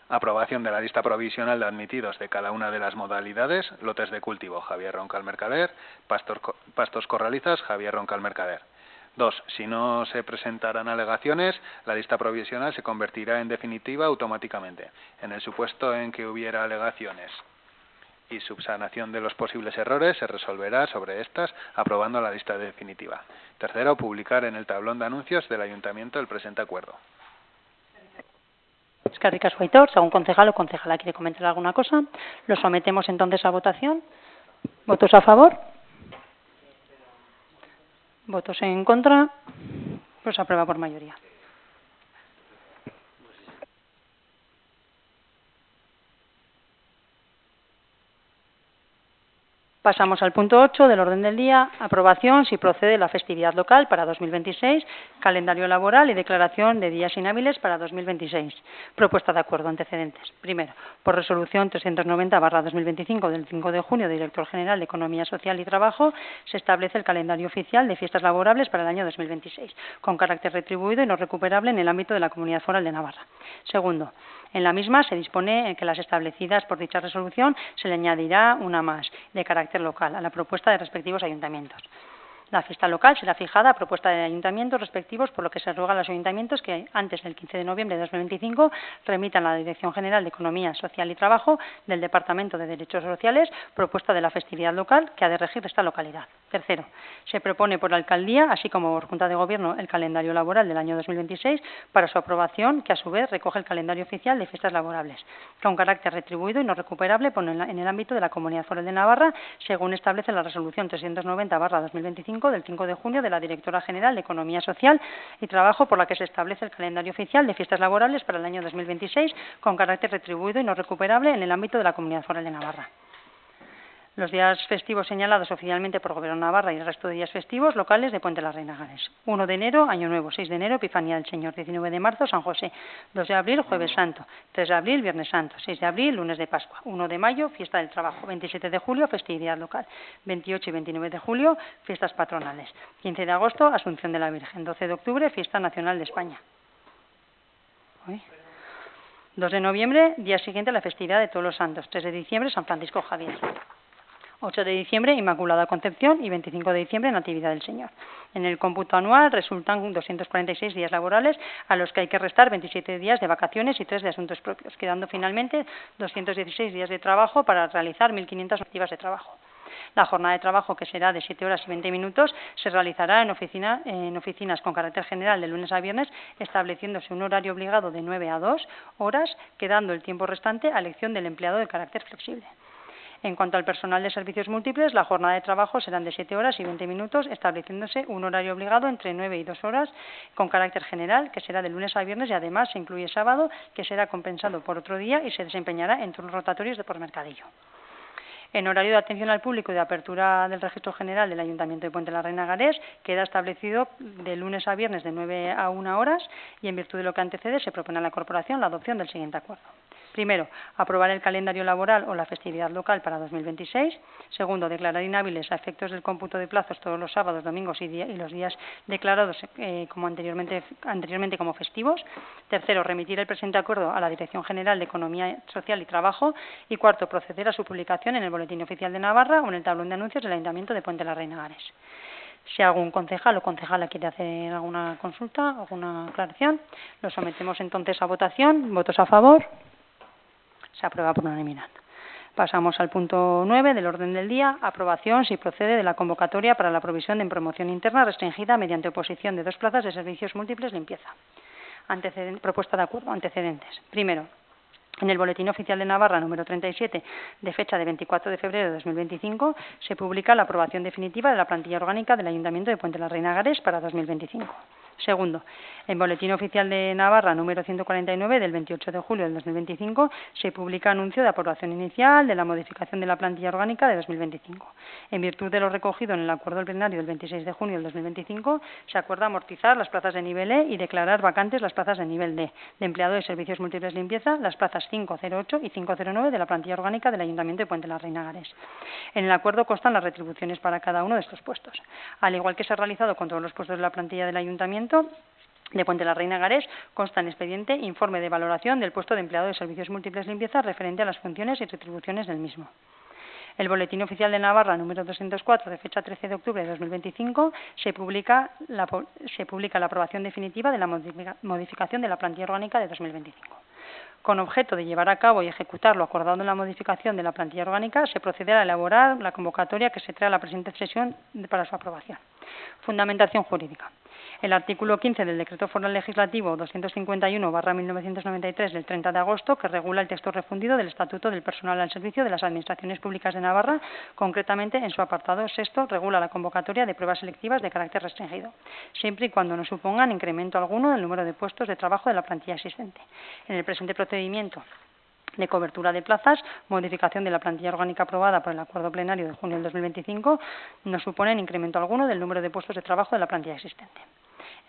Aprobación de la lista provisional de admitidos de cada una de las modalidades, lotes de cultivo Javier Roncal Mercader, pastos corralizas Javier Roncal Mercader. 2. Si no se presentarán alegaciones, la lista provisional se convertirá en definitiva automáticamente. En el supuesto en que hubiera alegaciones y subsanación de los posibles errores, se resolverá sobre estas aprobando la lista definitiva. 3. Publicar en el tablón de anuncios del Ayuntamiento el presente acuerdo. Eskerrik asko, Aitor. Si algún concejal o concejala quiere comentar alguna cosa, lo sometemos entonces a votación. ¿Votos a favor? ¿Votos en contra? Pues se aprueba por mayoría. Pasamos al punto 8 del orden del día, aprobación si procede la festividad local para 2026, calendario laboral y declaración de días inhábiles para 2026. Propuesta de acuerdo, antecedentes. Primero, por resolución 390/2025 del 5 de junio del Director General de Economía Social y Trabajo, se establece el calendario oficial de fiestas laborables para el año 2026, con carácter retribuido y no recuperable en el ámbito de la Comunidad Foral de Navarra. Segundo, en la misma se dispone que las establecidas por dicha resolución se le añadirá una más, de carácter local, a la propuesta de respectivos ayuntamientos. La fiesta local será fijada a propuesta de ayuntamientos respectivos, por lo que se ruega a los ayuntamientos que antes del 15 de noviembre de 2025 remitan a la Dirección General de Economía Social y Trabajo del Departamento de Derechos Sociales propuesta de la festividad local que ha de regir esta localidad. Tercero, se propone por la Alcaldía, así como por Junta de Gobierno, el calendario laboral del año 2026 para su aprobación, que a su vez recoge el calendario oficial de fiestas laborables, con carácter retribuido y no recuperable en el ámbito de la Comunidad Foral de Navarra, según establece la Resolución 390/2025 del 5 de junio de la Directora General de Economía Social y Trabajo, por la que se establece el calendario oficial de fiestas laborables para el año 2026, con carácter retribuido y no recuperable en el ámbito de la Comunidad Foral de Navarra. Los días festivos señalados oficialmente por Gobierno de Navarra y el resto de días festivos locales de Puente la Reina Gares. 1 de enero, Año Nuevo. 6 de enero, Epifanía del Señor. 19 de marzo, San José. 2 de abril, Jueves Santo. 3 de abril, Viernes Santo. 6 de abril, Lunes de Pascua. 1 de mayo, Fiesta del Trabajo. 27 de julio, festividad local. 28 y 29 de julio, fiestas patronales. 15 de agosto, Asunción de la Virgen. 12 de octubre, Fiesta Nacional de España. 2 de noviembre, día siguiente a la festividad de Todos los Santos. 3 de diciembre, San Francisco Javier. 8 de diciembre, Inmaculada Concepción, y 25 de diciembre, Natividad del Señor. En el cómputo anual resultan 246 días laborales, a los que hay que restar 27 días de vacaciones y 3 de asuntos propios, quedando finalmente 216 días de trabajo para realizar 1.500 activas de trabajo. La jornada de trabajo, que será de 7 horas y 20 minutos, se realizará en oficinas con carácter general de lunes a viernes, estableciéndose un horario obligado de 9 a 2 horas, quedando el tiempo restante a elección del empleado de carácter flexible. En cuanto al personal de servicios múltiples, la jornada de trabajo serán de 7 horas y 20 minutos, estableciéndose un horario obligado entre 9 y 2 horas con carácter general, que será de lunes a viernes, y además se incluye sábado, que será compensado por otro día y se desempeñará en turnos rotatorios de por mercadillo. En horario de atención al público y de apertura del registro general del Ayuntamiento de Puente la Reina Gares queda establecido de lunes a viernes de 9 a 1 horas, y en virtud de lo que antecede se propone a la Corporación la adopción del siguiente acuerdo. Primero, aprobar el calendario laboral o la festividad local para 2026. Segundo, declarar inhábiles a efectos del cómputo de plazos todos los sábados, domingos y los días declarados como anteriormente como festivos. Tercero, remitir el presente acuerdo a la Dirección General de Economía Social y Trabajo. Y cuarto, proceder a su publicación en el Boletín Oficial de Navarra o en el tablón de anuncios del Ayuntamiento de Puente la Reina Gares. Si algún concejal o concejala quiere hacer alguna consulta, alguna aclaración, lo sometemos entonces a votación. ¿Votos a favor? Se aprueba por unanimidad. Pasamos al punto 9 del orden del día. Aprobación, si procede, de la convocatoria para la provisión de promoción interna restringida mediante oposición de 2 plazas de servicios múltiples limpieza. Propuesta de acuerdo. Antecedentes. Primero, en el Boletín Oficial de Navarra número 37, de fecha de 24 de febrero de 2025, se publica la aprobación definitiva de la plantilla orgánica del Ayuntamiento de Puente la Reina Gares para 2025. Segundo, en Boletín Oficial de Navarra número 149 del 28 de julio del 2025 se publica anuncio de aprobación inicial de la modificación de la plantilla orgánica de 2025. En virtud de lo recogido en el acuerdo plenario del 26 de junio del 2025, se acuerda amortizar las plazas de nivel E y declarar vacantes las plazas de nivel D de empleado de servicios múltiples limpieza, las plazas 508 y 509 de la plantilla orgánica del Ayuntamiento de Puente la Reina Gares. En el acuerdo constan las retribuciones para cada uno de estos puestos. Al igual que se ha realizado con todos los puestos de la plantilla del Ayuntamiento de Puente la Reina Gares, consta en expediente informe de valoración del puesto de empleado de servicios múltiples limpieza referente a las funciones y retribuciones del mismo. El Boletín Oficial de Navarra número 204 de fecha 13 de octubre de 2025 se publica la aprobación definitiva de la modificación de la plantilla orgánica de 2025. Con objeto de llevar a cabo y ejecutar lo acordado en la modificación de la plantilla orgánica, se procederá a elaborar la convocatoria que se trae a la presente sesión para su aprobación. Fundamentación jurídica. El artículo 15 del Decreto Foral Legislativo 251/1993 del 30 de agosto, que regula el texto refundido del Estatuto del Personal al Servicio de las Administraciones Públicas de Navarra, concretamente en su apartado sexto, regula la convocatoria de pruebas selectivas de carácter restringido, siempre y cuando no supongan incremento alguno del número de puestos de trabajo de la plantilla existente. En el presente procedimiento de cobertura de plazas, modificación de la plantilla orgánica aprobada por el acuerdo plenario de junio del 2025, no suponen incremento alguno del número de puestos de trabajo de la plantilla existente.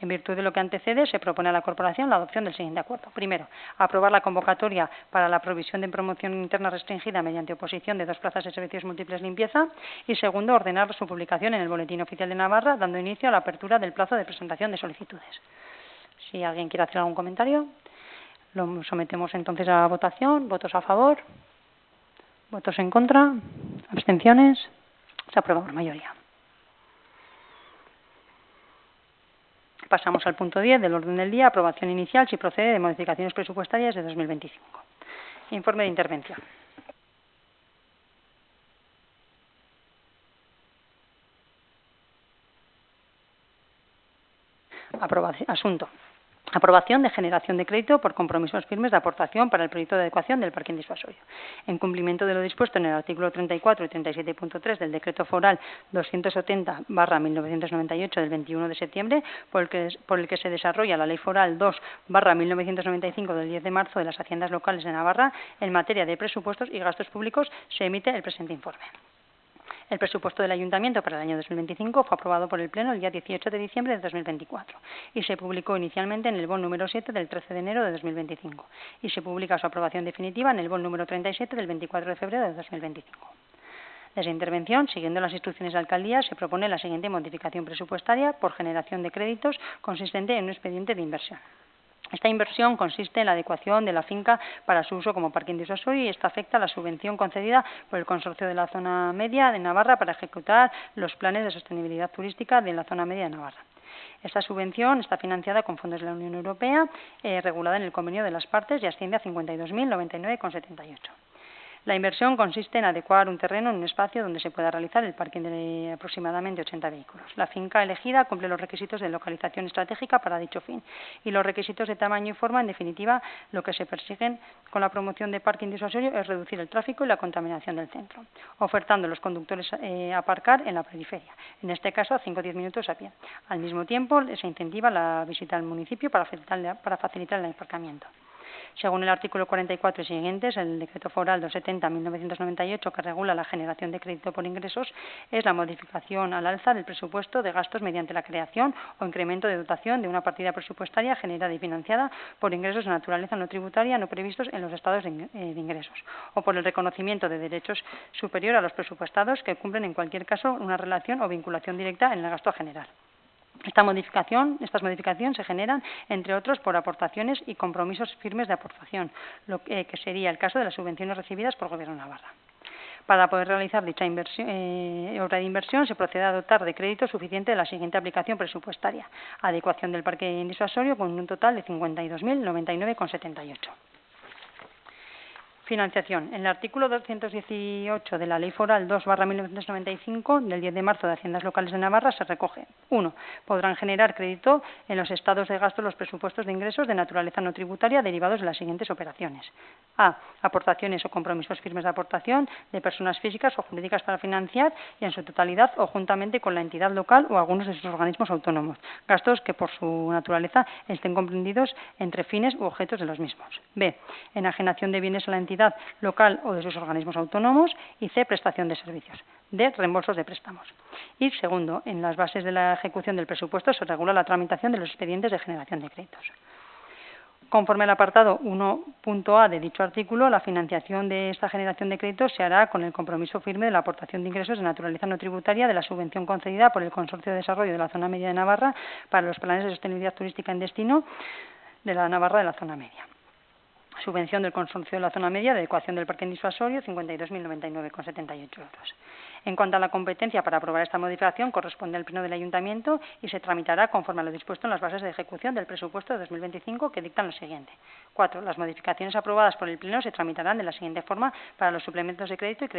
En virtud de lo que antecede, se propone a la Corporación la adopción del siguiente acuerdo. Primero, aprobar la convocatoria para la provisión de promoción interna restringida mediante oposición de 2 plazas de servicios múltiples limpieza. Y segundo, ordenar su publicación en el Boletín Oficial de Navarra, dando inicio a la apertura del plazo de presentación de solicitudes. Si alguien quiere hacer algún comentario, lo sometemos entonces a votación. ¿Votos a favor? ¿Votos en contra? ¿Abstenciones? Se aprueba por mayoría. Pasamos al punto 10 del orden del día, aprobación inicial, si procede, de modificaciones presupuestarias de 2025. Informe de intervención. Asunto. Aprobación de generación de crédito por compromisos firmes de aportación para el proyecto de adecuación del parking disuasorio. En cumplimiento de lo dispuesto en el artículo 34 y 37.3 del Decreto Foral 270/1998 del 21 de septiembre, por el que se desarrolla la Ley Foral 2/1995 del 10 de marzo de las Haciendas Locales de Navarra, en materia de presupuestos y gastos públicos, se emite el presente informe. El presupuesto del Ayuntamiento para el año 2025 fue aprobado por el Pleno el día 18 de diciembre de 2024 y se publicó inicialmente en el BON número 7 del 13 de enero de 2025 y se publica su aprobación definitiva en el BON número 37 del 24 de febrero de 2025. Desde intervención, siguiendo las instrucciones de alcaldía, se propone la siguiente modificación presupuestaria por generación de créditos consistente en un expediente de inversión. Esta inversión consiste en la adecuación de la finca para su uso como parking disuasorio y esta afecta a la subvención concedida por el Consorcio de la Zona Media de Navarra para ejecutar los planes de sostenibilidad turística de la Zona Media de Navarra. Esta subvención está financiada con fondos de la Unión Europea, regulada en el convenio de las partes y asciende a 52.099,78. La inversión consiste en adecuar un terreno en un espacio donde se pueda realizar el parking de aproximadamente 80 vehículos. La finca elegida cumple los requisitos de localización estratégica para dicho fin y los requisitos de tamaño y forma. En definitiva, lo que se persiguen con la promoción de parking disuasorio es reducir el tráfico y la contaminación del centro, ofertando a los conductores aparcar en la periferia, en este caso a 5 o 10 minutos a pie. Al mismo tiempo, se incentiva la visita al municipio para facilitar el aparcamiento. Según el artículo 44 y siguientes, el Decreto Foral 270/1998, que regula la generación de crédito por ingresos, es la modificación al alza del presupuesto de gastos mediante la creación o incremento de dotación de una partida presupuestaria generada y financiada por ingresos de naturaleza no tributaria no previstos en los estados de ingresos, o por el reconocimiento de derechos superior a los presupuestados que cumplen en cualquier caso una relación o vinculación directa en el gasto general. Estas modificaciones se generan, entre otros, por aportaciones y compromisos firmes de aportación, lo que sería el caso de las subvenciones recibidas por el Gobierno de Navarra. Para poder realizar dicha obra de inversión, se procede a dotar de crédito suficiente de la siguiente aplicación presupuestaria: adecuación del parque disuasorio con un total de 52.099,78. Financiación. En el artículo 218 de la Ley Foral 2/1995 del 10 de marzo de Haciendas Locales de Navarra se recoge: 1. Podrán generar crédito en los estados de gasto los presupuestos de ingresos de naturaleza no tributaria derivados de las siguientes operaciones: a. Aportaciones o compromisos firmes de aportación de personas físicas o jurídicas para financiar y en su totalidad o juntamente con la entidad local o algunos de sus organismos autónomos, gastos que por su naturaleza estén comprendidos entre fines u objetos de los mismos. B. Enajenación de bienes a la entidad local o de sus organismos autónomos. Y C. Prestación de servicios. D. Reembolsos de préstamos. Y segundo, en las bases de la ejecución del presupuesto se regula la tramitación de los expedientes de generación de créditos. Conforme al apartado 1.a de dicho artículo, la financiación de esta generación de créditos se hará con el compromiso firme de la aportación de ingresos de naturaleza no tributaria de la subvención concedida por el Consorcio de Desarrollo de la Zona Media de Navarra para los planes de sostenibilidad turística en destino de la Navarra de la Zona Media. Subvención del Consorcio de la Zona Media de adecuación del parque disuasorio, 52.099,78 euros. En cuanto a la competencia para aprobar esta modificación, corresponde al Pleno del Ayuntamiento y se tramitará conforme a lo dispuesto en las bases de ejecución del presupuesto de 2025, que dictan lo siguiente. 4. Las modificaciones aprobadas por el Pleno se tramitarán de la siguiente forma para los suplementos de crédito y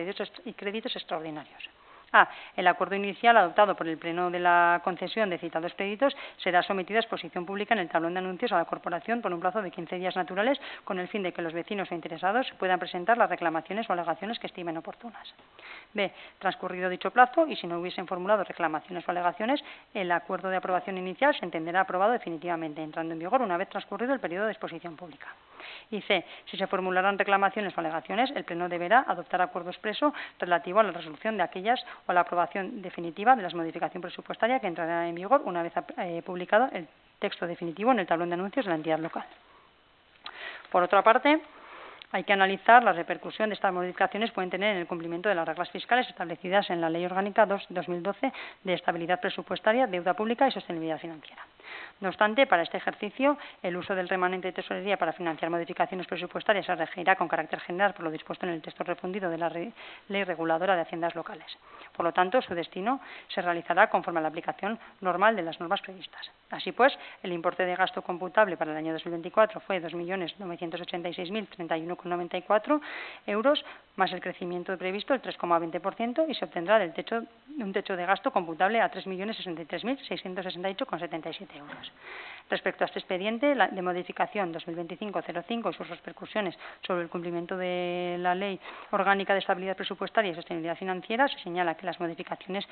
créditos extraordinarios. A. El acuerdo inicial adoptado por el Pleno de la concesión de citados créditos será sometido a exposición pública en el tablón de anuncios a la Corporación por un plazo de 15 días naturales, con el fin de que los vecinos o interesados puedan presentar las reclamaciones o alegaciones que estimen oportunas. B. Transcurrido dicho plazo y si no hubiesen formulado reclamaciones o alegaciones, el acuerdo de aprobación inicial se entenderá aprobado definitivamente, entrando en vigor una vez transcurrido el periodo de exposición pública. Y C. Si se formularan reclamaciones o alegaciones, el Pleno deberá adoptar acuerdo expreso relativo a la resolución de aquellas o a la aprobación definitiva de la modificación presupuestaria, que entrará en vigor una vez publicado el texto definitivo en el tablón de anuncios de la entidad local. Por otra parte, hay que analizar la repercusión de estas modificaciones pueden tener en el cumplimiento de las reglas fiscales establecidas en la Ley Orgánica 2/2012 de Estabilidad Presupuestaria, Deuda Pública y Sostenibilidad Financiera. No obstante, para este ejercicio, el uso del remanente de tesorería para financiar modificaciones presupuestarias se regirá con carácter general por lo dispuesto en el texto refundido de la Ley Reguladora de Haciendas Locales. Por lo tanto, su destino se realizará conforme a la aplicación normal de las normas previstas. Así pues, el importe de gasto computable para el año 2024 fue 2.986.031,78 1.994 euros, más el crecimiento previsto, el 3,20%, y se obtendrá un techo de gasto computable a 3.063.668,77 euros. Respecto a este expediente de modificación 2025-05 y sus repercusiones sobre el cumplimiento de la Ley Orgánica de Estabilidad Presupuestaria y Sostenibilidad Financiera, se señala que las modificaciones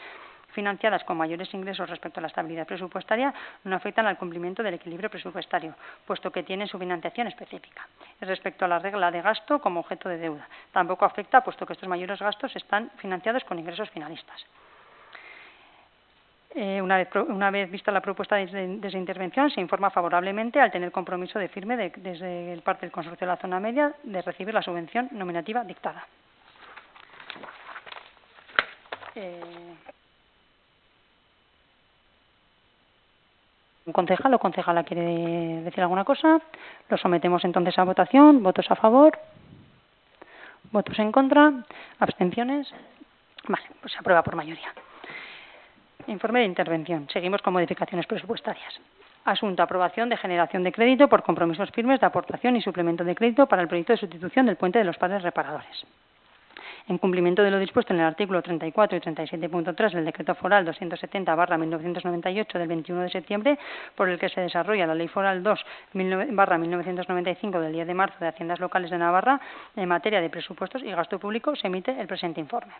financiadas con mayores ingresos respecto a la estabilidad presupuestaria no afectan al cumplimiento del equilibrio presupuestario, puesto que tienen su financiación específica. Y respecto a la regla de gasto como objeto de deuda, tampoco afecta, puesto que estos mayores gastos están financiados con ingresos finalistas. Una vez vista la propuesta de intervención, se informa favorablemente al tener compromiso de firme desde parte del Consorcio de la Zona Media de recibir la subvención nominativa dictada. ¿Un concejal o concejala quiere decir alguna cosa? Lo sometemos entonces a votación. ¿Votos a favor? ¿Votos en contra? ¿Abstenciones? Vale, pues se aprueba por mayoría. Informe de intervención. Seguimos con modificaciones presupuestarias. Asunto: aprobación de generación de crédito por compromisos firmes de aportación y suplemento de crédito para el proyecto de sustitución del puente de los Padres Reparadores. En cumplimiento de lo dispuesto en el artículo 34 y 37.3 del Decreto Foral 270/1998 del 21 de septiembre, por el que se desarrolla la Ley Foral 2/1995 del 10 de marzo de Haciendas Locales de Navarra en materia de presupuestos y gasto público, se emite el presente informe.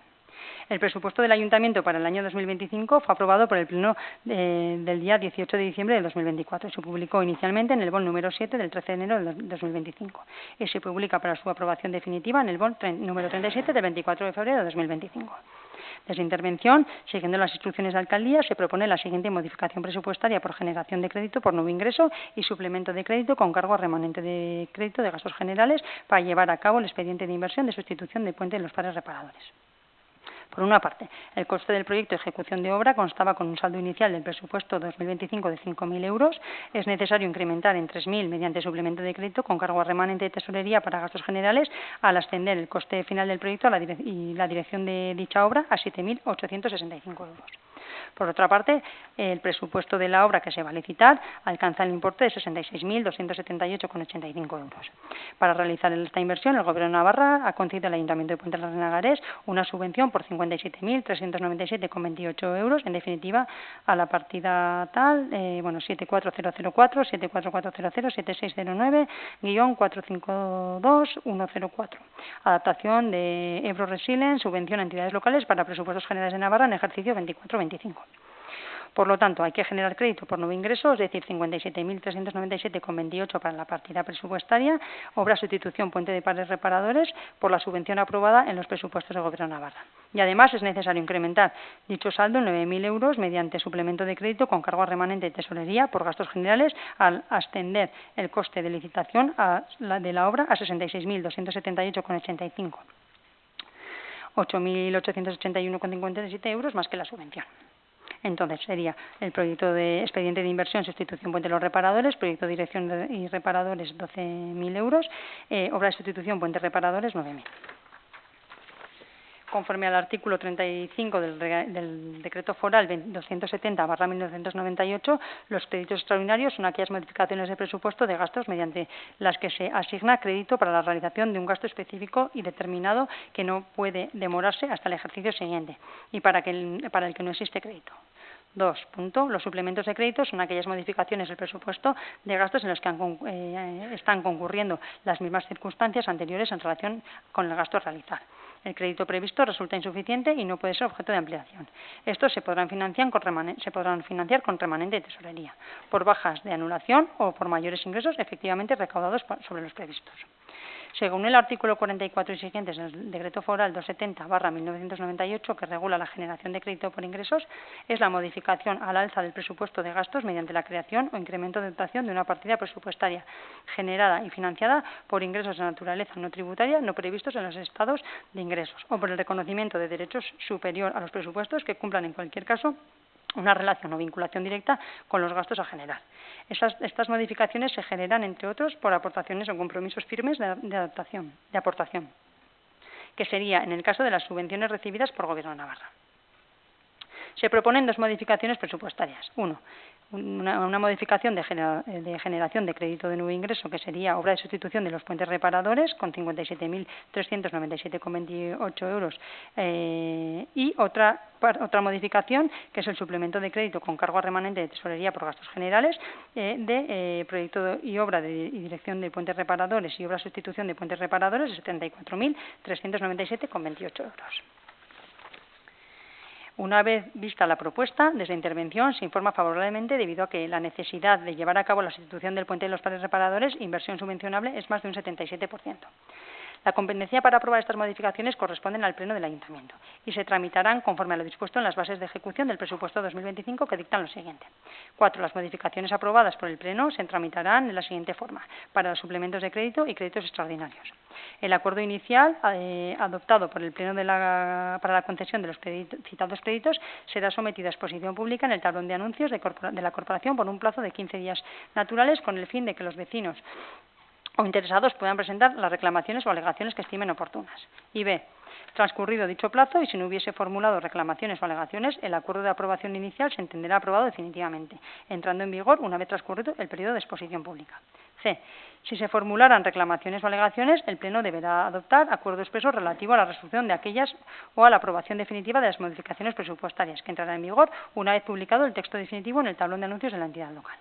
El presupuesto del Ayuntamiento para el año 2025 fue aprobado por el Pleno del día 18 de diciembre de 2024 y se publicó inicialmente en el BON número 7 del 13 de enero de 2025 y se publica para su aprobación definitiva en el BON número 37 del 24 de febrero de 2025. Desde intervención, siguiendo las instrucciones de alcaldía, se propone la siguiente modificación presupuestaria por generación de crédito por nuevo ingreso y suplemento de crédito con cargo a remanente de crédito de gastos generales para llevar a cabo el expediente de inversión de sustitución de puente de los Padres Reparadores. Por una parte, el coste del proyecto de ejecución de obra constaba con un saldo inicial del presupuesto 2025 de 5.000 euros. Es necesario incrementar en 3.000 mediante suplemento de crédito con cargo a remanente de tesorería para gastos generales al ascender el coste final del proyecto y la dirección de dicha obra a 7.865 euros. Por otra parte, el presupuesto de la obra que se va a licitar alcanza el importe de 66.278,85 euros. Para realizar esta inversión, el Gobierno de Navarra ha concedido al Ayuntamiento de Puente de Reinagarés una subvención por 57.397,28 euros, en definitiva, a la partida tal, 74004, 74400, 7609-452104. Adaptación de Ebro Resilience, subvención a entidades locales para presupuestos generales de Navarra en ejercicio 24-25. Por lo tanto, hay que generar crédito por nuevo ingreso, es decir, 57.397,28 para la partida presupuestaria, obra sustitución puente de Padres Reparadores, por la subvención aprobada en los presupuestos del Gobierno de Navarra. Y además es necesario incrementar dicho saldo en 9.000 euros mediante suplemento de crédito con cargo a remanente de tesorería por gastos generales al ascender el coste de licitación de la obra a 66.278,85. 8.881,57 euros más que la subvención. Entonces sería el proyecto de expediente de inversión sustitución puente de los reparadores, proyecto de dirección y reparadores 12.000 euros, obra de sustitución puente reparadores 9.000. Conforme al artículo 35 del Decreto Foral 270/1998, los créditos extraordinarios son aquellas modificaciones de presupuesto de gastos mediante las que se asigna crédito para la realización de un gasto específico y determinado que no puede demorarse hasta el ejercicio siguiente y para el que no existe crédito. 2. Los suplementos de crédito son aquellas modificaciones del presupuesto de gastos en los que están concurriendo las mismas circunstancias anteriores en relación con el gasto a realizar. El crédito previsto resulta insuficiente y no puede ser objeto de ampliación. Estos se podrán financiar con remanente de tesorería, por bajas de anulación o por mayores ingresos efectivamente recaudados sobre los previstos. Según el artículo 44 y siguientes del Decreto Foral 270/1998, que regula la generación de crédito por ingresos, es la modificación al alza del presupuesto de gastos mediante la creación o incremento de dotación de una partida presupuestaria generada y financiada por ingresos de naturaleza no tributaria no previstos en los estados de ingresos o por el reconocimiento de derechos superior a los presupuestos que cumplan en cualquier caso una relación o vinculación directa con los gastos a generar. Estas modificaciones se generan, entre otros, por aportaciones o compromisos firmes de aportación, que sería en el caso de las subvenciones recibidas por el Gobierno de Navarra. Se proponen dos modificaciones presupuestarias. Uno, una modificación de generación de crédito de nuevo ingreso, que sería obra de sustitución de los puentes reparadores, con 57.397,28 euros, y otra modificación, que es el suplemento de crédito con cargo a remanente de tesorería por gastos generales de proyecto y obra y dirección de puentes reparadores y obra de sustitución de puentes reparadores de 74.397,28 euros. Una vez vista la propuesta, desde intervención se informa favorablemente debido a que la necesidad de llevar a cabo la sustitución del puente de los puentes reparadores, inversión subvencionable, es más de un 77%. La competencia para aprobar estas modificaciones corresponden al Pleno del Ayuntamiento y se tramitarán conforme a lo dispuesto en las bases de ejecución del presupuesto 2025, que dictan lo siguiente. 4. Las modificaciones aprobadas por el Pleno se tramitarán de la siguiente forma: para los suplementos de crédito y créditos extraordinarios. El acuerdo inicial adoptado por el Pleno para la concesión de los citados créditos será sometido a exposición pública en el tablón de anuncios de la Corporación por un plazo de 15 días naturales, con el fin de que los vecinos o interesados puedan presentar las reclamaciones o alegaciones que estimen oportunas. Y B. Transcurrido dicho plazo y si no hubiese formulado reclamaciones o alegaciones, el acuerdo de aprobación inicial se entenderá aprobado definitivamente, entrando en vigor una vez transcurrido el periodo de exposición pública. C. Si se formularan reclamaciones o alegaciones, el Pleno deberá adoptar acuerdo expreso relativo a la resolución de aquellas o a la aprobación definitiva de las modificaciones presupuestarias, que entrará en vigor una vez publicado el texto definitivo en el tablón de anuncios de la entidad local.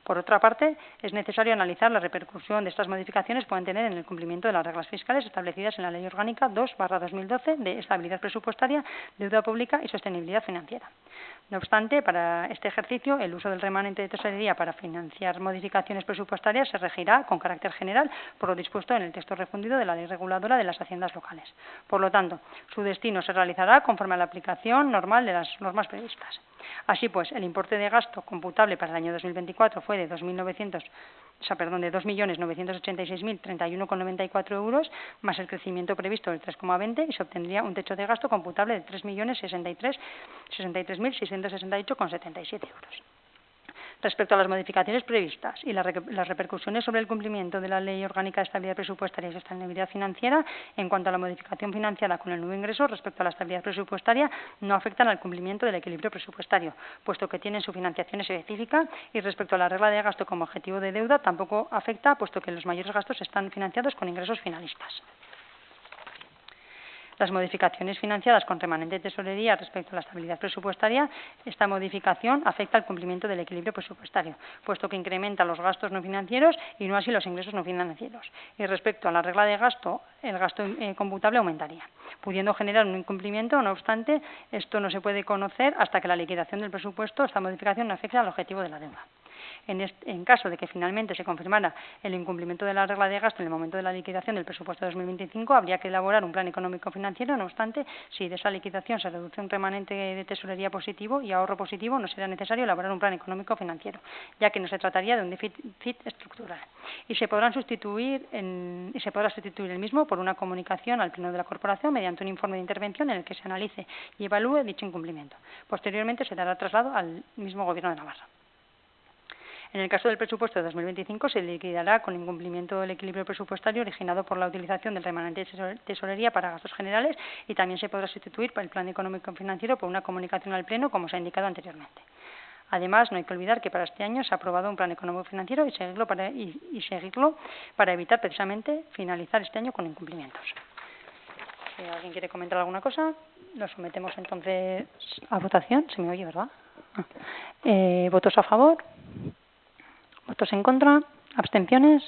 Por otra parte, es necesario analizar la repercusión de estas modificaciones puedan tener en el cumplimiento de las reglas fiscales establecidas en la Ley Orgánica 2/2012 de Estabilidad Presupuestaria, Deuda Pública y Sostenibilidad Financiera. No obstante, para este ejercicio, el uso del remanente de tesorería para financiar modificaciones presupuestarias se regirá con carácter general por lo dispuesto en el texto refundido de la Ley Reguladora de las Haciendas Locales. Por lo tanto, su destino se realizará conforme a la aplicación normal de las normas previstas. Así pues, el importe de gasto computable para el año 2024 fue de 2.986.031,94 euros, más el crecimiento previsto del 3,20, y se obtendría un techo de gasto computable de 3.063.668,77 euros. Respecto a las modificaciones previstas y las repercusiones sobre el cumplimiento de la Ley Orgánica de Estabilidad Presupuestaria y Sostenibilidad Financiera, en cuanto a la modificación financiada con el nuevo ingreso respecto a la estabilidad presupuestaria, no afectan al cumplimiento del equilibrio presupuestario, puesto que tienen su financiación específica, y respecto a la regla de gasto como objetivo de deuda tampoco afecta, puesto que los mayores gastos están financiados con ingresos finalistas. Las modificaciones financiadas con remanente de tesorería respecto a la estabilidad presupuestaria, esta modificación afecta al cumplimiento del equilibrio presupuestario, puesto que incrementa los gastos no financieros y no así los ingresos no financieros. Y respecto a la regla de gasto, el gasto computable aumentaría, pudiendo generar un incumplimiento. No obstante, esto no se puede conocer hasta que la liquidación del presupuesto, esta modificación no afecte al objetivo de la deuda. En caso de que finalmente se confirmara el incumplimiento de la regla de gasto en el momento de la liquidación del presupuesto de 2025, habría que elaborar un plan económico financiero. No obstante, si de esa liquidación se reduce un remanente de tesorería positivo y ahorro positivo, no será necesario elaborar un plan económico financiero, ya que no se trataría de un déficit estructural. Y se podrá sustituir el mismo por una comunicación al Pleno de la Corporación mediante un informe de intervención en el que se analice y evalúe dicho incumplimiento. Posteriormente se dará traslado al mismo Gobierno de Navarra. En el caso del presupuesto de 2025 se liquidará con incumplimiento del equilibrio presupuestario originado por la utilización del remanente de tesorería para gastos generales, y también se podrá sustituir el plan económico financiero por una comunicación al Pleno, como se ha indicado anteriormente. Además, no hay que olvidar que para este año se ha aprobado un plan económico financiero y seguirlo para evitar precisamente finalizar este año con incumplimientos. Si alguien quiere comentar alguna cosa, lo sometemos entonces a votación. Se me oye, ¿verdad? ¿Votos a favor? ¿Votos en contra? ¿Abstenciones?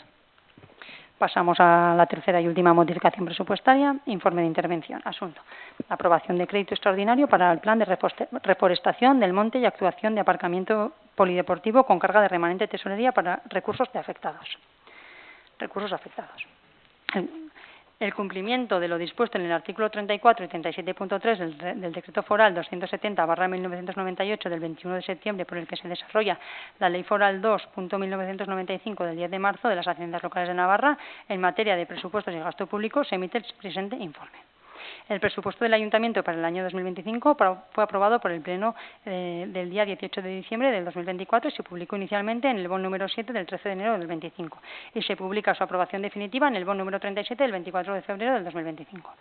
Pasamos a la tercera y última modificación presupuestaria. Informe de intervención. Asunto: aprobación de crédito extraordinario para el plan de reforestación del monte y actuación de aparcamiento polideportivo con carga de remanente de tesorería para recursos afectados. El cumplimiento de lo dispuesto en el artículo 34 y 37.3 del Decreto Foral 270/1998 del 21 de septiembre, por el que se desarrolla la Ley Foral 2.1995 del 10 de marzo de las Haciendas Locales de Navarra en materia de presupuestos y gasto público, se emite el presente informe. El presupuesto del Ayuntamiento para el año 2025 fue aprobado por el Pleno del día 18 de diciembre del 2024 y se publicó inicialmente en el BON número 7 del 13 de enero del 25 y se publica su aprobación definitiva en el BON número 37 del 24 de febrero del 2025.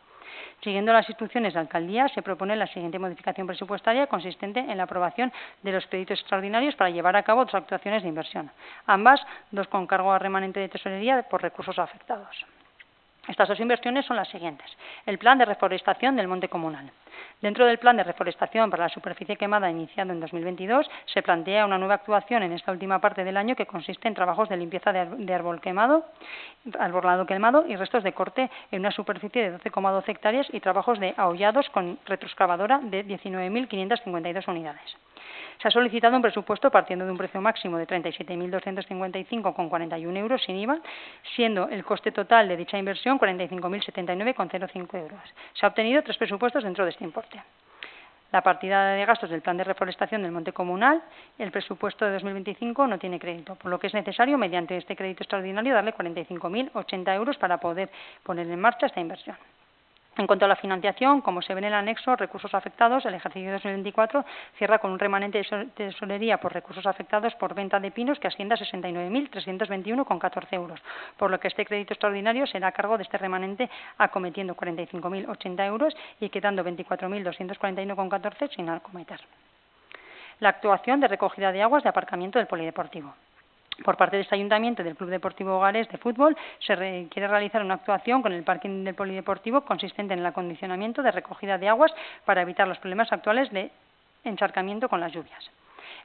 Siguiendo las instrucciones de Alcaldía, se propone la siguiente modificación presupuestaria consistente en la aprobación de los créditos extraordinarios para llevar a cabo otras actuaciones de inversión, ambas dos con cargo a remanente de tesorería por recursos afectados. Estas dos inversiones son las siguientes. El plan de reforestación del monte comunal. Dentro del plan de reforestación para la superficie quemada iniciado en 2022, se plantea una nueva actuación en esta última parte del año que consiste en trabajos de limpieza de arbolado quemado y restos de corte en una superficie de 12,12 hectáreas y trabajos de ahollados con retroexcavadora de 19.552 unidades. Se ha solicitado un presupuesto partiendo de un precio máximo de 37.255,41 euros sin IVA, siendo el coste total de dicha inversión 45.079,05 euros. Se ha obtenido 3 presupuestos dentro de este importe. La partida de gastos del plan de reforestación del monte comunal, el presupuesto de 2025 no tiene crédito, por lo que es necesario, mediante este crédito extraordinario, darle 45.080 euros para poder poner en marcha esta inversión. En cuanto a la financiación, como se ve en el anexo, recursos afectados, el ejercicio 2024 cierra con un remanente de tesorería por recursos afectados por venta de pinos que asciende a 69.321,14 euros, por lo que este crédito extraordinario será a cargo de este remanente acometiendo 45.080 euros y quedando 24.241,14 sin acometer. La actuación de recogida de aguas de aparcamiento del polideportivo. Por parte de este ayuntamiento y del Club Deportivo Hogares de Fútbol se quiere realizar una actuación con el parking del polideportivo consistente en el acondicionamiento de recogida de aguas para evitar los problemas actuales de encharcamiento con las lluvias.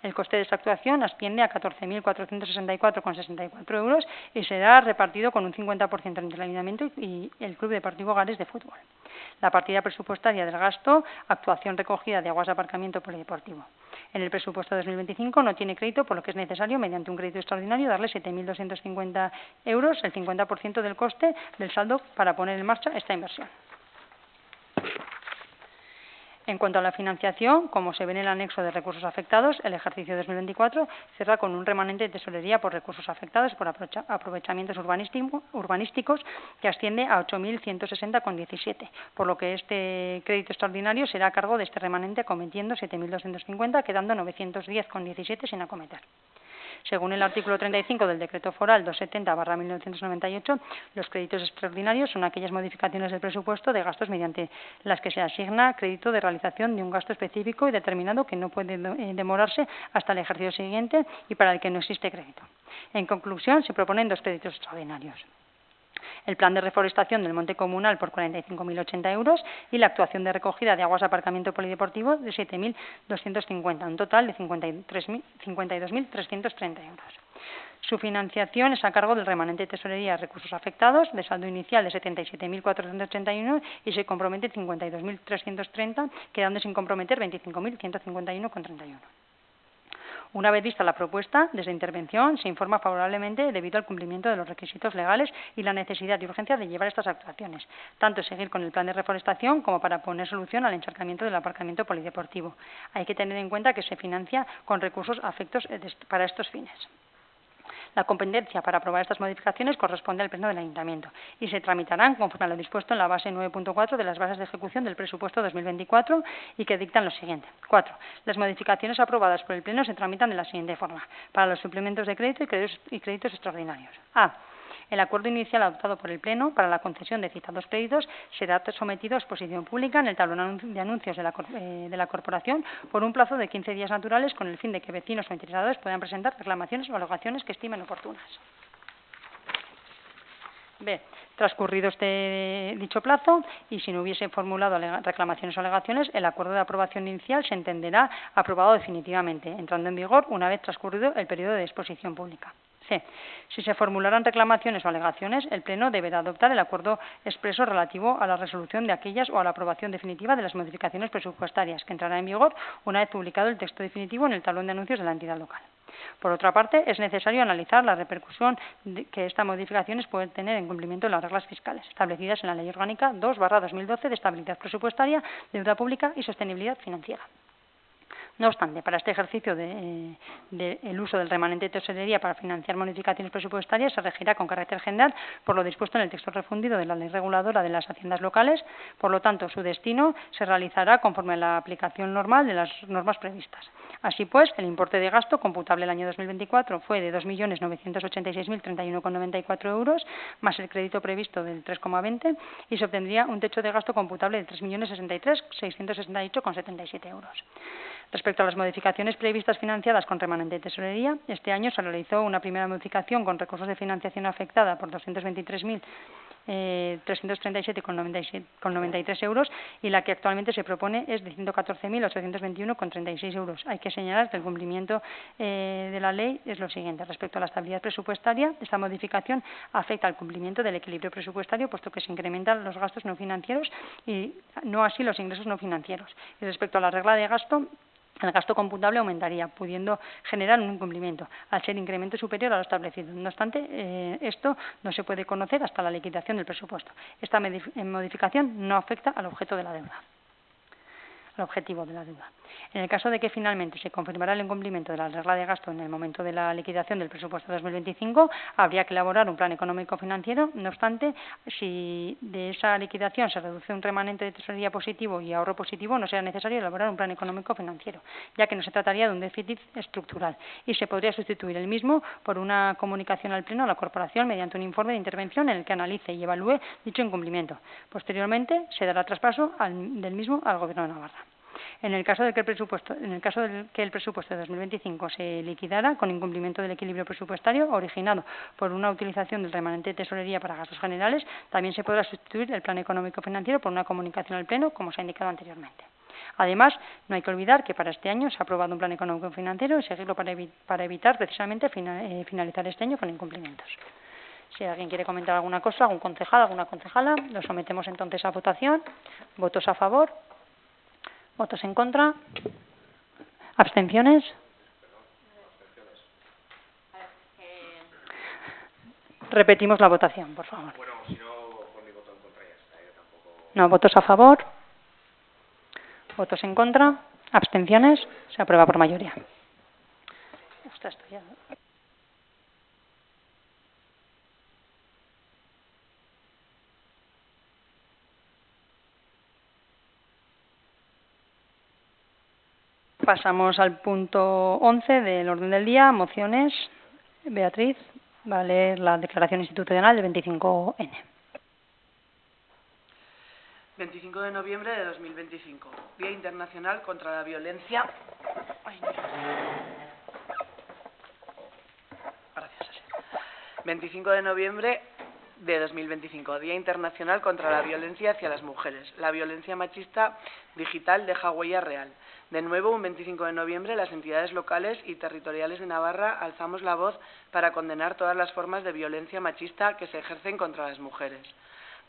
El coste de esta actuación asciende a 14.464,64 euros y será repartido con un 50% entre el ayuntamiento y el Club Deportivo Hogares de Fútbol. La partida presupuestaria del gasto, actuación recogida de aguas de aparcamiento polideportivo. En el presupuesto de 2025 no tiene crédito, por lo que es necesario, mediante un crédito extraordinario, darle 7.250 euros, el 50% del coste del saldo, para poner en marcha esta inversión. En cuanto a la financiación, como se ve en el anexo de recursos afectados, el ejercicio 2024 cierra con un remanente de tesorería por recursos afectados por aprovechamientos urbanísticos que asciende a 8.160,17, por lo que este crédito extraordinario será a cargo de este remanente acometiendo 7.250, quedando 910,17 sin acometer. Según el artículo 35 del Decreto Foral 270/1998, los créditos extraordinarios son aquellas modificaciones del presupuesto de gastos mediante las que se asigna crédito de realización de un gasto específico y determinado que no puede demorarse hasta el ejercicio siguiente y para el que no existe crédito. En conclusión, se proponen 2 créditos extraordinarios. El plan de reforestación del monte comunal por 45.080 euros y la actuación de recogida de aguas de aparcamiento polideportivo de 7.250, un total de 52.330 euros. Su financiación es a cargo del remanente de tesorería de recursos afectados, de saldo inicial de 77.481 y se compromete 52.330, quedando sin comprometer 25.151,31. Una vez vista la propuesta, desde intervención se informa favorablemente debido al cumplimiento de los requisitos legales y la necesidad y urgencia de llevar estas actuaciones, tanto seguir con el plan de reforestación como para poner solución al encharcamiento del aparcamiento polideportivo. Hay que tener en cuenta que se financia con recursos afectos para estos fines. La competencia para aprobar estas modificaciones corresponde al Pleno del Ayuntamiento y se tramitarán conforme a lo dispuesto en la base 9.4 de las bases de ejecución del presupuesto 2024 y que dictan lo siguiente. 4. Las modificaciones aprobadas por el Pleno se tramitan de la siguiente forma. Para los suplementos de crédito y créditos extraordinarios. A. El acuerdo inicial adoptado por el Pleno para la concesión de citados créditos será sometido a exposición pública en el tablón de anuncios de la Corporación por un plazo de 15 días naturales con el fin de que vecinos o interesados puedan presentar reclamaciones o alegaciones que estimen oportunas. B. Transcurrido dicho plazo y si no hubiese formulado reclamaciones o alegaciones, el acuerdo de aprobación inicial se entenderá aprobado definitivamente, entrando en vigor una vez transcurrido el periodo de exposición pública. C. Si se formularan reclamaciones o alegaciones, el Pleno deberá adoptar el acuerdo expreso relativo a la resolución de aquellas o a la aprobación definitiva de las modificaciones presupuestarias, que entrará en vigor una vez publicado el texto definitivo en el tablón de anuncios de la entidad local. Por otra parte, es necesario analizar la repercusión que estas modificaciones pueden tener en cumplimiento de las reglas fiscales establecidas en la Ley Orgánica 2/2012 de Estabilidad Presupuestaria, Deuda Pública y Sostenibilidad Financiera. No obstante, para este ejercicio el uso del remanente de tesorería para financiar modificaciones presupuestarias se regirá con carácter general por lo dispuesto en el texto refundido de la Ley Reguladora de las Haciendas Locales. Por lo tanto, su destino se realizará conforme a la aplicación normal de las normas previstas. Así pues, el importe de gasto computable el año 2024 fue de 2.986.031,94 euros, más el crédito previsto del 3,20, y se obtendría un techo de gasto computable de 3.063.668,77 euros. Respecto a las modificaciones previstas financiadas con remanente de tesorería, este año se realizó una primera modificación con recursos de financiación afectada por 223.337,93 euros y la que actualmente se propone es de 114.821,36 euros. Hay que señalar que el cumplimiento de la ley es lo siguiente. Respecto a la estabilidad presupuestaria, esta modificación afecta al cumplimiento del equilibrio presupuestario, puesto que se incrementan los gastos no financieros y no así los ingresos no financieros. Y respecto a la regla de gasto, el gasto computable aumentaría, pudiendo generar un incumplimiento, al ser incremento superior a lo establecido. No obstante, esto no se puede conocer hasta la liquidación del presupuesto. Esta modificación no afecta al objeto de la deuda, al objetivo de la deuda. En el caso de que finalmente se confirmara el incumplimiento de la regla de gasto en el momento de la liquidación del presupuesto 2025, habría que elaborar un plan económico financiero. No obstante, si de esa liquidación se reduce un remanente de tesorería positivo y ahorro positivo, no será necesario elaborar un plan económico financiero, ya que no se trataría de un déficit estructural y se podría sustituir el mismo por una comunicación al Pleno a la Corporación mediante un informe de intervención en el que analice y evalúe dicho incumplimiento. Posteriormente, se dará traspaso del mismo al Gobierno de Navarra. En el caso de que el presupuesto de 2025 se liquidara con incumplimiento del equilibrio presupuestario originado por una utilización del remanente de tesorería para gastos generales, también se podrá sustituir el plan económico financiero por una comunicación al Pleno, como se ha indicado anteriormente. Además, no hay que olvidar que para este año se ha aprobado un plan económico financiero y seguirlo para evitar precisamente finalizar este año con incumplimientos. Si alguien quiere comentar alguna cosa, algún concejal, alguna concejala, lo sometemos entonces a votación. ¿Votos a favor? ¿Votos en contra? ¿Abstenciones? Repetimos la votación, por favor. Bueno, si no, por mi voto en contra ya está, yo tampoco... No, ¿votos a favor? ¿Votos en contra? ¿Abstenciones? Se aprueba por mayoría. Ostras, esto ya... Pasamos al punto 11 del orden del día, mociones. Beatriz va a leer la declaración institucional del 25N. 25 de noviembre de 2025, Día Internacional contra la Violencia. Gracias. 25 de noviembre de 2025, Día Internacional contra la Violencia hacia las Mujeres. La violencia machista digital deja huella real. De nuevo, un 25 de noviembre, las entidades locales y territoriales de Navarra alzamos la voz para condenar todas las formas de violencia machista que se ejercen contra las mujeres.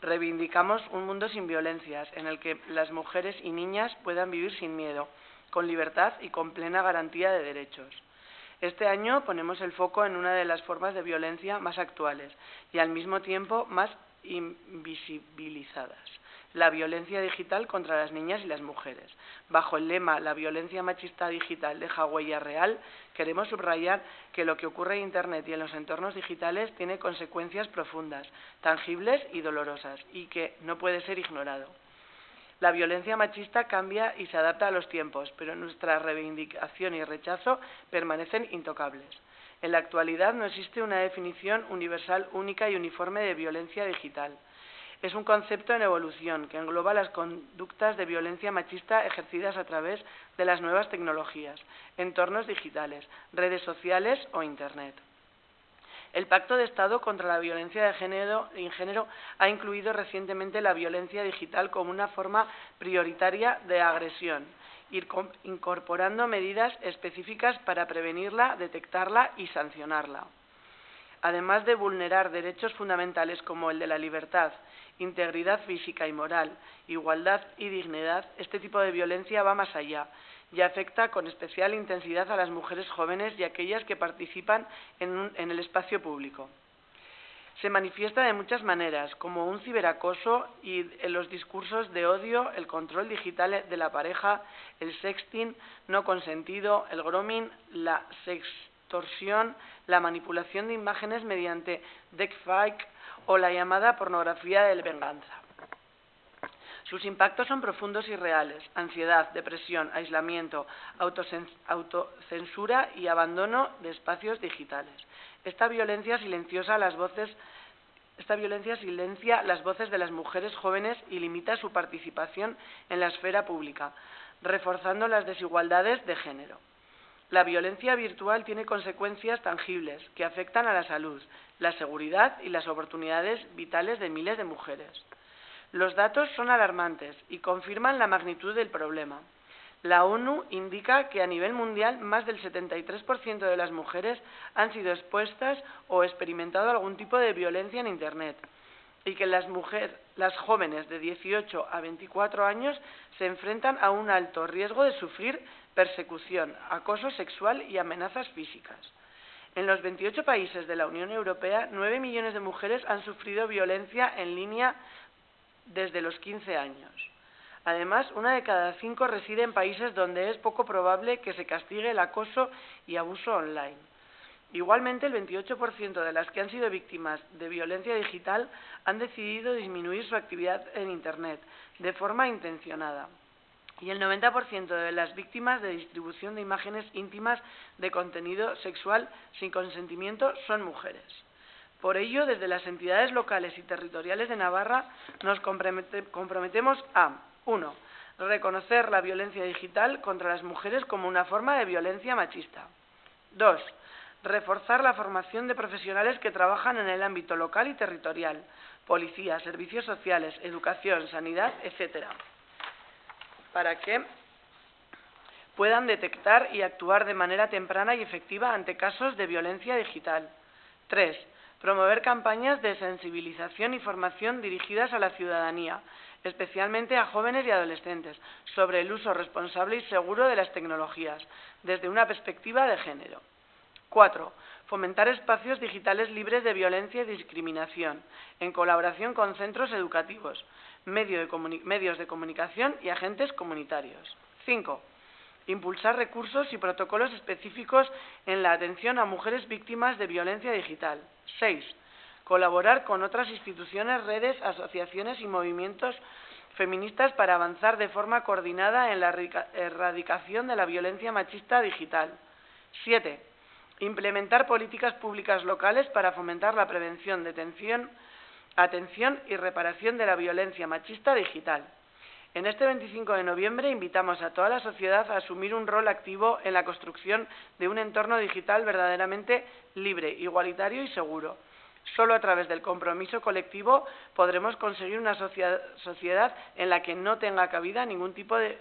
Reivindicamos un mundo sin violencias, en el que las mujeres y niñas puedan vivir sin miedo, con libertad y con plena garantía de derechos. Este año ponemos el foco en una de las formas de violencia más actuales y al mismo tiempo más invisibilizadas: la violencia digital contra las niñas y las mujeres. Bajo el lema «La violencia machista digital deja huella real», queremos subrayar que lo que ocurre en Internet y en los entornos digitales tiene consecuencias profundas, tangibles y dolorosas, y que no puede ser ignorado. La violencia machista cambia y se adapta a los tiempos, pero nuestra reivindicación y rechazo permanecen intocables. En la actualidad no existe una definición universal, única y uniforme de violencia digital. Es un concepto en evolución que engloba las conductas de violencia machista ejercidas a través de las nuevas tecnologías, entornos digitales, redes sociales o Internet. El Pacto de Estado contra la Violencia de Género ha incluido recientemente la violencia digital como una forma prioritaria de agresión, incorporando medidas específicas para prevenirla, detectarla y sancionarla. Además de vulnerar derechos fundamentales como el de la libertad, integridad física y moral, igualdad y dignidad, este tipo de violencia va más allá y afecta con especial intensidad a las mujeres jóvenes y a aquellas que participan en el espacio público. Se manifiesta de muchas maneras, como un ciberacoso y en los discursos de odio, el control digital de la pareja, el sexting no consentido, el grooming, la sextorsión, la manipulación de imágenes mediante deepfake o la llamada pornografía de venganza. Sus impactos son profundos y reales: ansiedad, depresión, aislamiento, autocensura y abandono de espacios digitales. Esta violencia silencia las voces de las mujeres jóvenes y limita su participación en la esfera pública, reforzando las desigualdades de género. La violencia virtual tiene consecuencias tangibles que afectan a la salud, la seguridad y las oportunidades vitales de miles de mujeres. Los datos son alarmantes y confirman la magnitud del problema. La ONU indica que a nivel mundial más del 73% de las mujeres han sido expuestas o experimentado algún tipo de violencia en Internet y que las jóvenes de 18 a 24 años se enfrentan a un alto riesgo de sufrir persecución, acoso sexual y amenazas físicas. En los 28 países de la Unión Europea, 9 millones de mujeres han sufrido violencia en línea desde los 15 años. Además, 1 de cada 5 reside en países donde es poco probable que se castigue el acoso y abuso online. Igualmente, el 28% de las que han sido víctimas de violencia digital han decidido disminuir su actividad en Internet de forma intencionada. Y el 90% de las víctimas de distribución de imágenes íntimas de contenido sexual sin consentimiento son mujeres. Por ello, desde las entidades locales y territoriales de Navarra nos comprometemos a 1. Reconocer la violencia digital contra las mujeres como una forma de violencia machista. 2. Reforzar la formación de profesionales que trabajan en el ámbito local y territorial, policía, servicios sociales, educación, sanidad, etc., para que puedan detectar y actuar de manera temprana y efectiva ante casos de violencia digital. 3. Promover campañas de sensibilización y formación dirigidas a la ciudadanía, especialmente a jóvenes y adolescentes, sobre el uso responsable y seguro de las tecnologías, desde una perspectiva de género. 4. Fomentar espacios digitales libres de violencia y discriminación, en colaboración con centros educativos, medios de comunicación y agentes comunitarios. 5. Impulsar recursos y protocolos específicos en la atención a mujeres víctimas de violencia digital. 6. Colaborar con otras instituciones, redes, asociaciones y movimientos feministas para avanzar de forma coordinada en la erradicación de la violencia machista digital. 7. Implementar políticas públicas locales para fomentar la prevención, detención, atención y reparación de la violencia machista digital. En este 25 de noviembre invitamos a toda la sociedad a asumir un rol activo en la construcción de un entorno digital verdaderamente libre, igualitario y seguro. Solo a través del compromiso colectivo podremos conseguir una sociedad en la que no tenga cabida ningún tipo de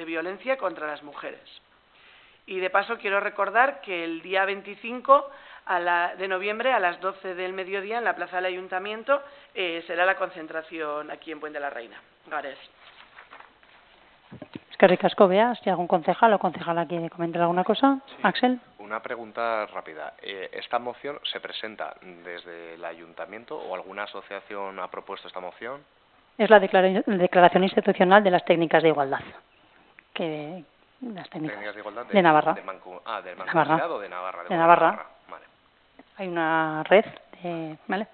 violencia contra las mujeres. Y de paso quiero recordar que el día 25 de noviembre a las 12 del mediodía en la plaza del Ayuntamiento será la concentración aquí en Puente la Reina. Gares. Eskerrik asko, Bea. Si algún concejal o concejala quiere comentar alguna cosa. Sí. Axel. Una pregunta rápida. ¿Esta moción se presenta desde el Ayuntamiento o alguna asociación ha propuesto esta moción? Es la declaración institucional de las técnicas de igualdad. Las técnicas de igualdad de Navarra. ¿De Mancomunidad o de Navarra? De Navarra. Vale. Hay una red. ¿Vale?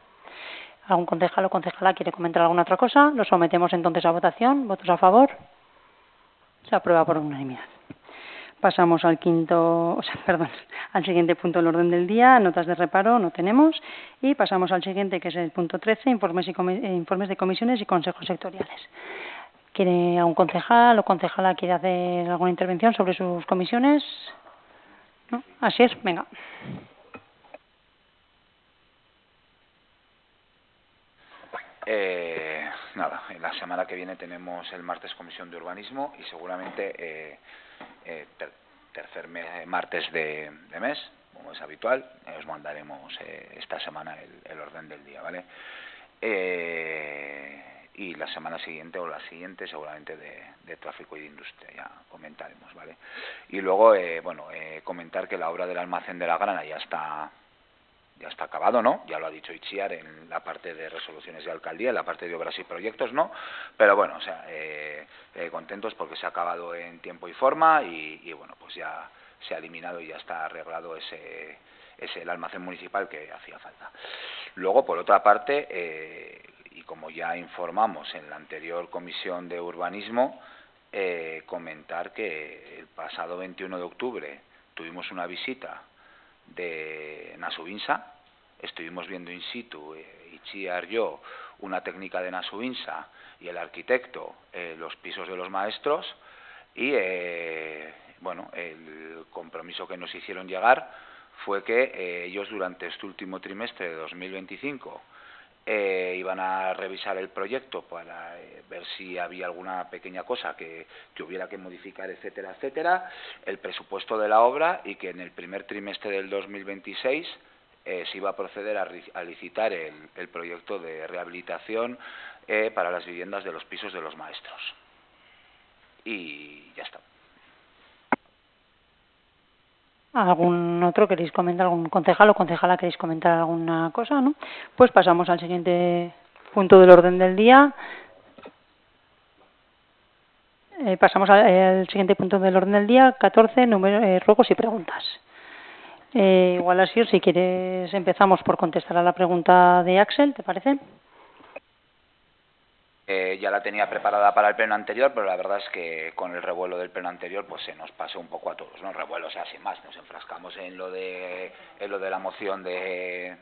¿Algún concejal o concejala quiere comentar alguna otra cosa? Lo sometemos entonces a votación. ¿Votos a favor? Se aprueba por unanimidad. Pasamos al al siguiente punto del orden del día. Notas de reparo no tenemos. Y pasamos al siguiente, que es el punto 13, informes de comisiones y consejos sectoriales. ¿Quiere algún concejal o concejala quiere hacer alguna intervención sobre sus comisiones? ¿No? Así es, venga. Nada, en la semana que viene tenemos el martes Comisión de Urbanismo y seguramente tercer martes de mes, como es habitual, os mandaremos esta semana el orden del día, ¿vale? Y la semana siguiente o la siguiente seguramente de tráfico y de industria, ya comentaremos, ¿vale? Y luego, comentar que la obra del almacén de la Grana ya está ya está acabado, ¿no? Ya lo ha dicho Itziar en la parte de resoluciones de alcaldía, en la parte de obras y proyectos, ¿no? Pero bueno, o sea, contentos porque se ha acabado en tiempo y forma y bueno, pues ya se ha eliminado y ya está arreglado el almacén municipal que hacía falta. Luego, por otra parte, y como ya informamos en la anterior comisión de urbanismo, comentar que el pasado 21 de octubre tuvimos una visita de Nasubinsa, estuvimos viendo in situ, Itziar, yo, una técnica de Nasubinsa y el arquitecto, los pisos de los maestros y bueno, el compromiso que nos hicieron llegar fue que ellos durante este último trimestre de 2025 iban a revisar el proyecto para ver si había alguna pequeña cosa que hubiera que modificar, etcétera, etcétera, el presupuesto de la obra y que en el primer trimestre del 2026 se iba a proceder a licitar el proyecto de rehabilitación para las viviendas de los pisos de los maestros. Y ya está. ¿Algún otro queréis comentar? ¿Algún concejal o concejala queréis comentar alguna cosa? ¿No? Pues pasamos al siguiente punto del orden del día. Pasamos al siguiente punto del orden del día, 14, ruegos y preguntas. Igual así, si quieres, empezamos por contestar a la pregunta de Axel, ¿te parece? Ya la tenía preparada para el pleno anterior, pero la verdad es que con el revuelo del pleno anterior pues se nos pasó un poco a todos, ¿no? Revuelo, o sea, sin más, nos enfrascamos en lo de la moción del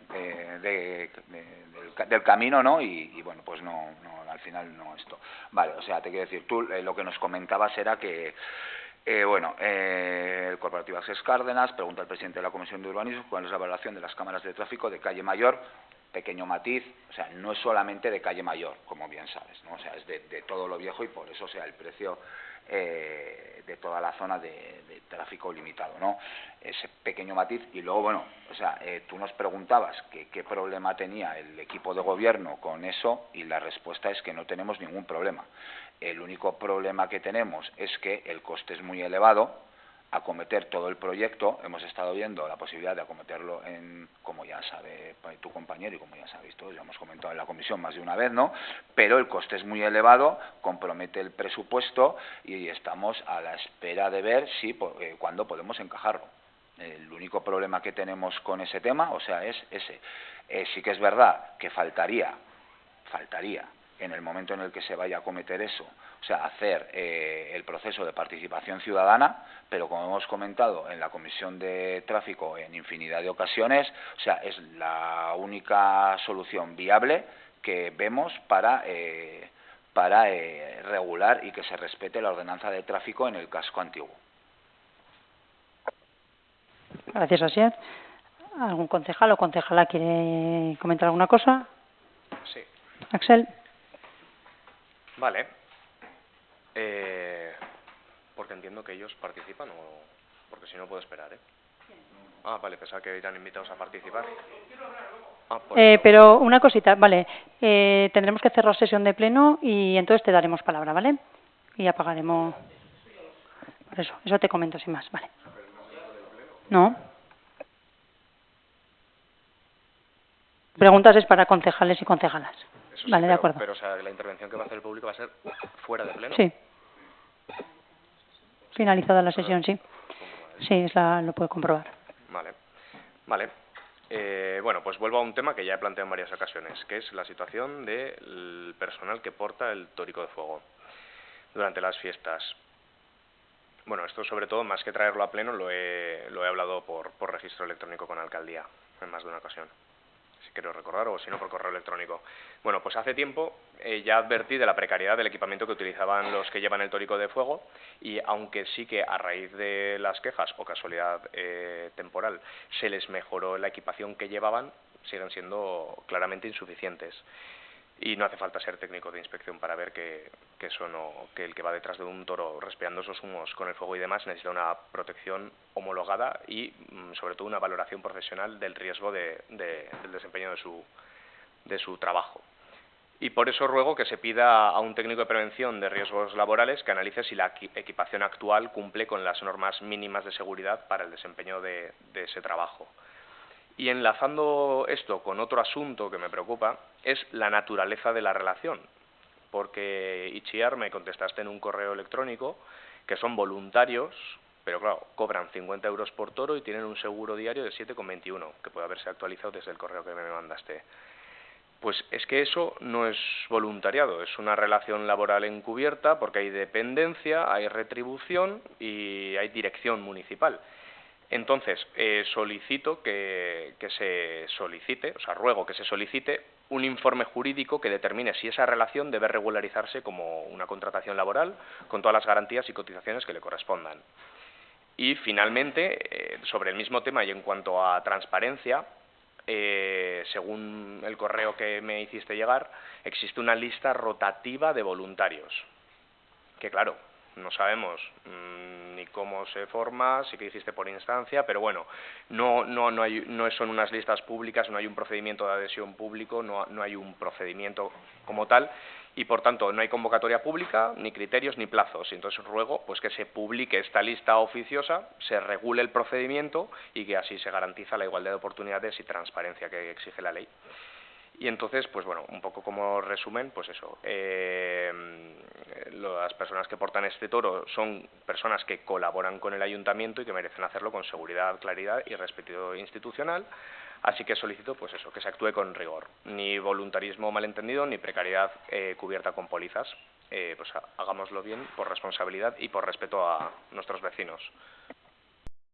camino, ¿no? Y bueno, pues no, al final no esto. Vale, o sea, te quiero decir, tú lo que nos comentabas era que el corporativo Access Cárdenas pregunta al presidente de la Comisión de Urbanismo cuál es la valoración de las cámaras de tráfico de calle Mayor. Pequeño matiz, o sea, no es solamente de calle Mayor, como bien sabes, ¿no? O sea, es de todo lo viejo y por eso, o sea, el precio de toda la zona de tráfico limitado, ¿no? Ese pequeño matiz. Y luego, bueno, o sea, tú nos preguntabas qué problema tenía el equipo de gobierno con eso y la respuesta es que no tenemos ningún problema. El único problema que tenemos es que el coste es muy elevado. Acometer todo el proyecto, hemos estado viendo la posibilidad de acometerlo como ya sabe tu compañero y como ya sabéis todos, ya hemos comentado en la comisión más de una vez, ¿no? Pero el coste es muy elevado, compromete el presupuesto y estamos a la espera de ver cuándo podemos encajarlo. El único problema que tenemos con ese tema, o sea, es ese. Sí que es verdad que faltaría en el momento en el que se vaya a acometer eso, o sea, hacer el proceso de participación ciudadana, pero como hemos comentado en la Comisión de Tráfico en infinidad de ocasiones, o sea, es la única solución viable que vemos para regular y que se respete la ordenanza de tráfico en el casco antiguo. Gracias, Asier. ¿Algún concejal o concejala quiere comentar alguna cosa? Sí. Axel. Vale. Porque entiendo que ellos participan o... Porque si no puedo esperar, ¿eh? Ah, vale, pensaba que eran invitados a participar. Pero una cosita, vale. Tendremos que cerrar sesión de pleno y entonces te daremos palabra, ¿vale? Y apagaremos... Por eso te comento sin más, vale. ¿No? Preguntas es para concejales y concejalas. Eso sí, vale, de acuerdo. Pero, o sea, la intervención que va a hacer el público va a ser fuera de pleno. Sí. Finalizada la sesión, sí. Sí, lo puedo comprobar. Vale. Bueno, pues vuelvo a un tema que ya he planteado en varias ocasiones, que es la situación del personal que porta el tórico de fuego durante las fiestas. Bueno, esto sobre todo, más que traerlo a pleno, lo he hablado por registro electrónico con alcaldía en más de una ocasión. Si quiero recordar, o si no por correo electrónico. Bueno, pues hace tiempo ya advertí de la precariedad del equipamiento que utilizaban los que llevan el tórico de fuego y aunque sí que a raíz de las quejas o casualidad temporal se les mejoró la equipación que llevaban, siguen siendo claramente insuficientes. Y no hace falta ser técnico de inspección para ver que el que va detrás de un toro respirando esos humos con el fuego y demás necesita una protección homologada y sobre todo una valoración profesional del riesgo del desempeño de su trabajo. Y por eso ruego que se pida a un técnico de prevención de riesgos laborales que analice si la equipación actual cumple con las normas mínimas de seguridad para el desempeño de ese trabajo. Y enlazando esto con otro asunto que me preocupa, es la naturaleza de la relación. Porque, Itziar, me contestaste en un correo electrónico que son voluntarios, pero claro, cobran 50 euros por toro y tienen un seguro diario de 7,21, que puede haberse actualizado desde el correo que me mandaste. Pues es que eso no es voluntariado, es una relación laboral encubierta porque hay dependencia, hay retribución y hay dirección municipal. Entonces, solicito que se solicite, o sea, ruego que se solicite un informe jurídico que determine si esa relación debe regularizarse como una contratación laboral con todas las garantías y cotizaciones que le correspondan. Y, finalmente, sobre el mismo tema y en cuanto a transparencia, según el correo que me hiciste llegar, existe una lista rotativa de voluntarios, que claro, no sabemos ni cómo se forma, sí que hiciste por instancia, pero bueno, no son unas listas públicas, no hay un procedimiento de adhesión público, no hay un procedimiento como tal, y por tanto no hay convocatoria pública, ni criterios, ni plazos. Y entonces ruego pues que se publique esta lista oficiosa, se regule el procedimiento y que así se garantiza la igualdad de oportunidades y transparencia que exige la ley. Y entonces, pues bueno, un poco como resumen, pues eso, las personas que portan este toro son personas que colaboran con el ayuntamiento y que merecen hacerlo con seguridad, claridad y respeto institucional, así que solicito, pues eso, que se actúe con rigor, ni voluntarismo malentendido, ni precariedad cubierta con pólizas, pues hagámoslo bien por responsabilidad y por respeto a nuestros vecinos.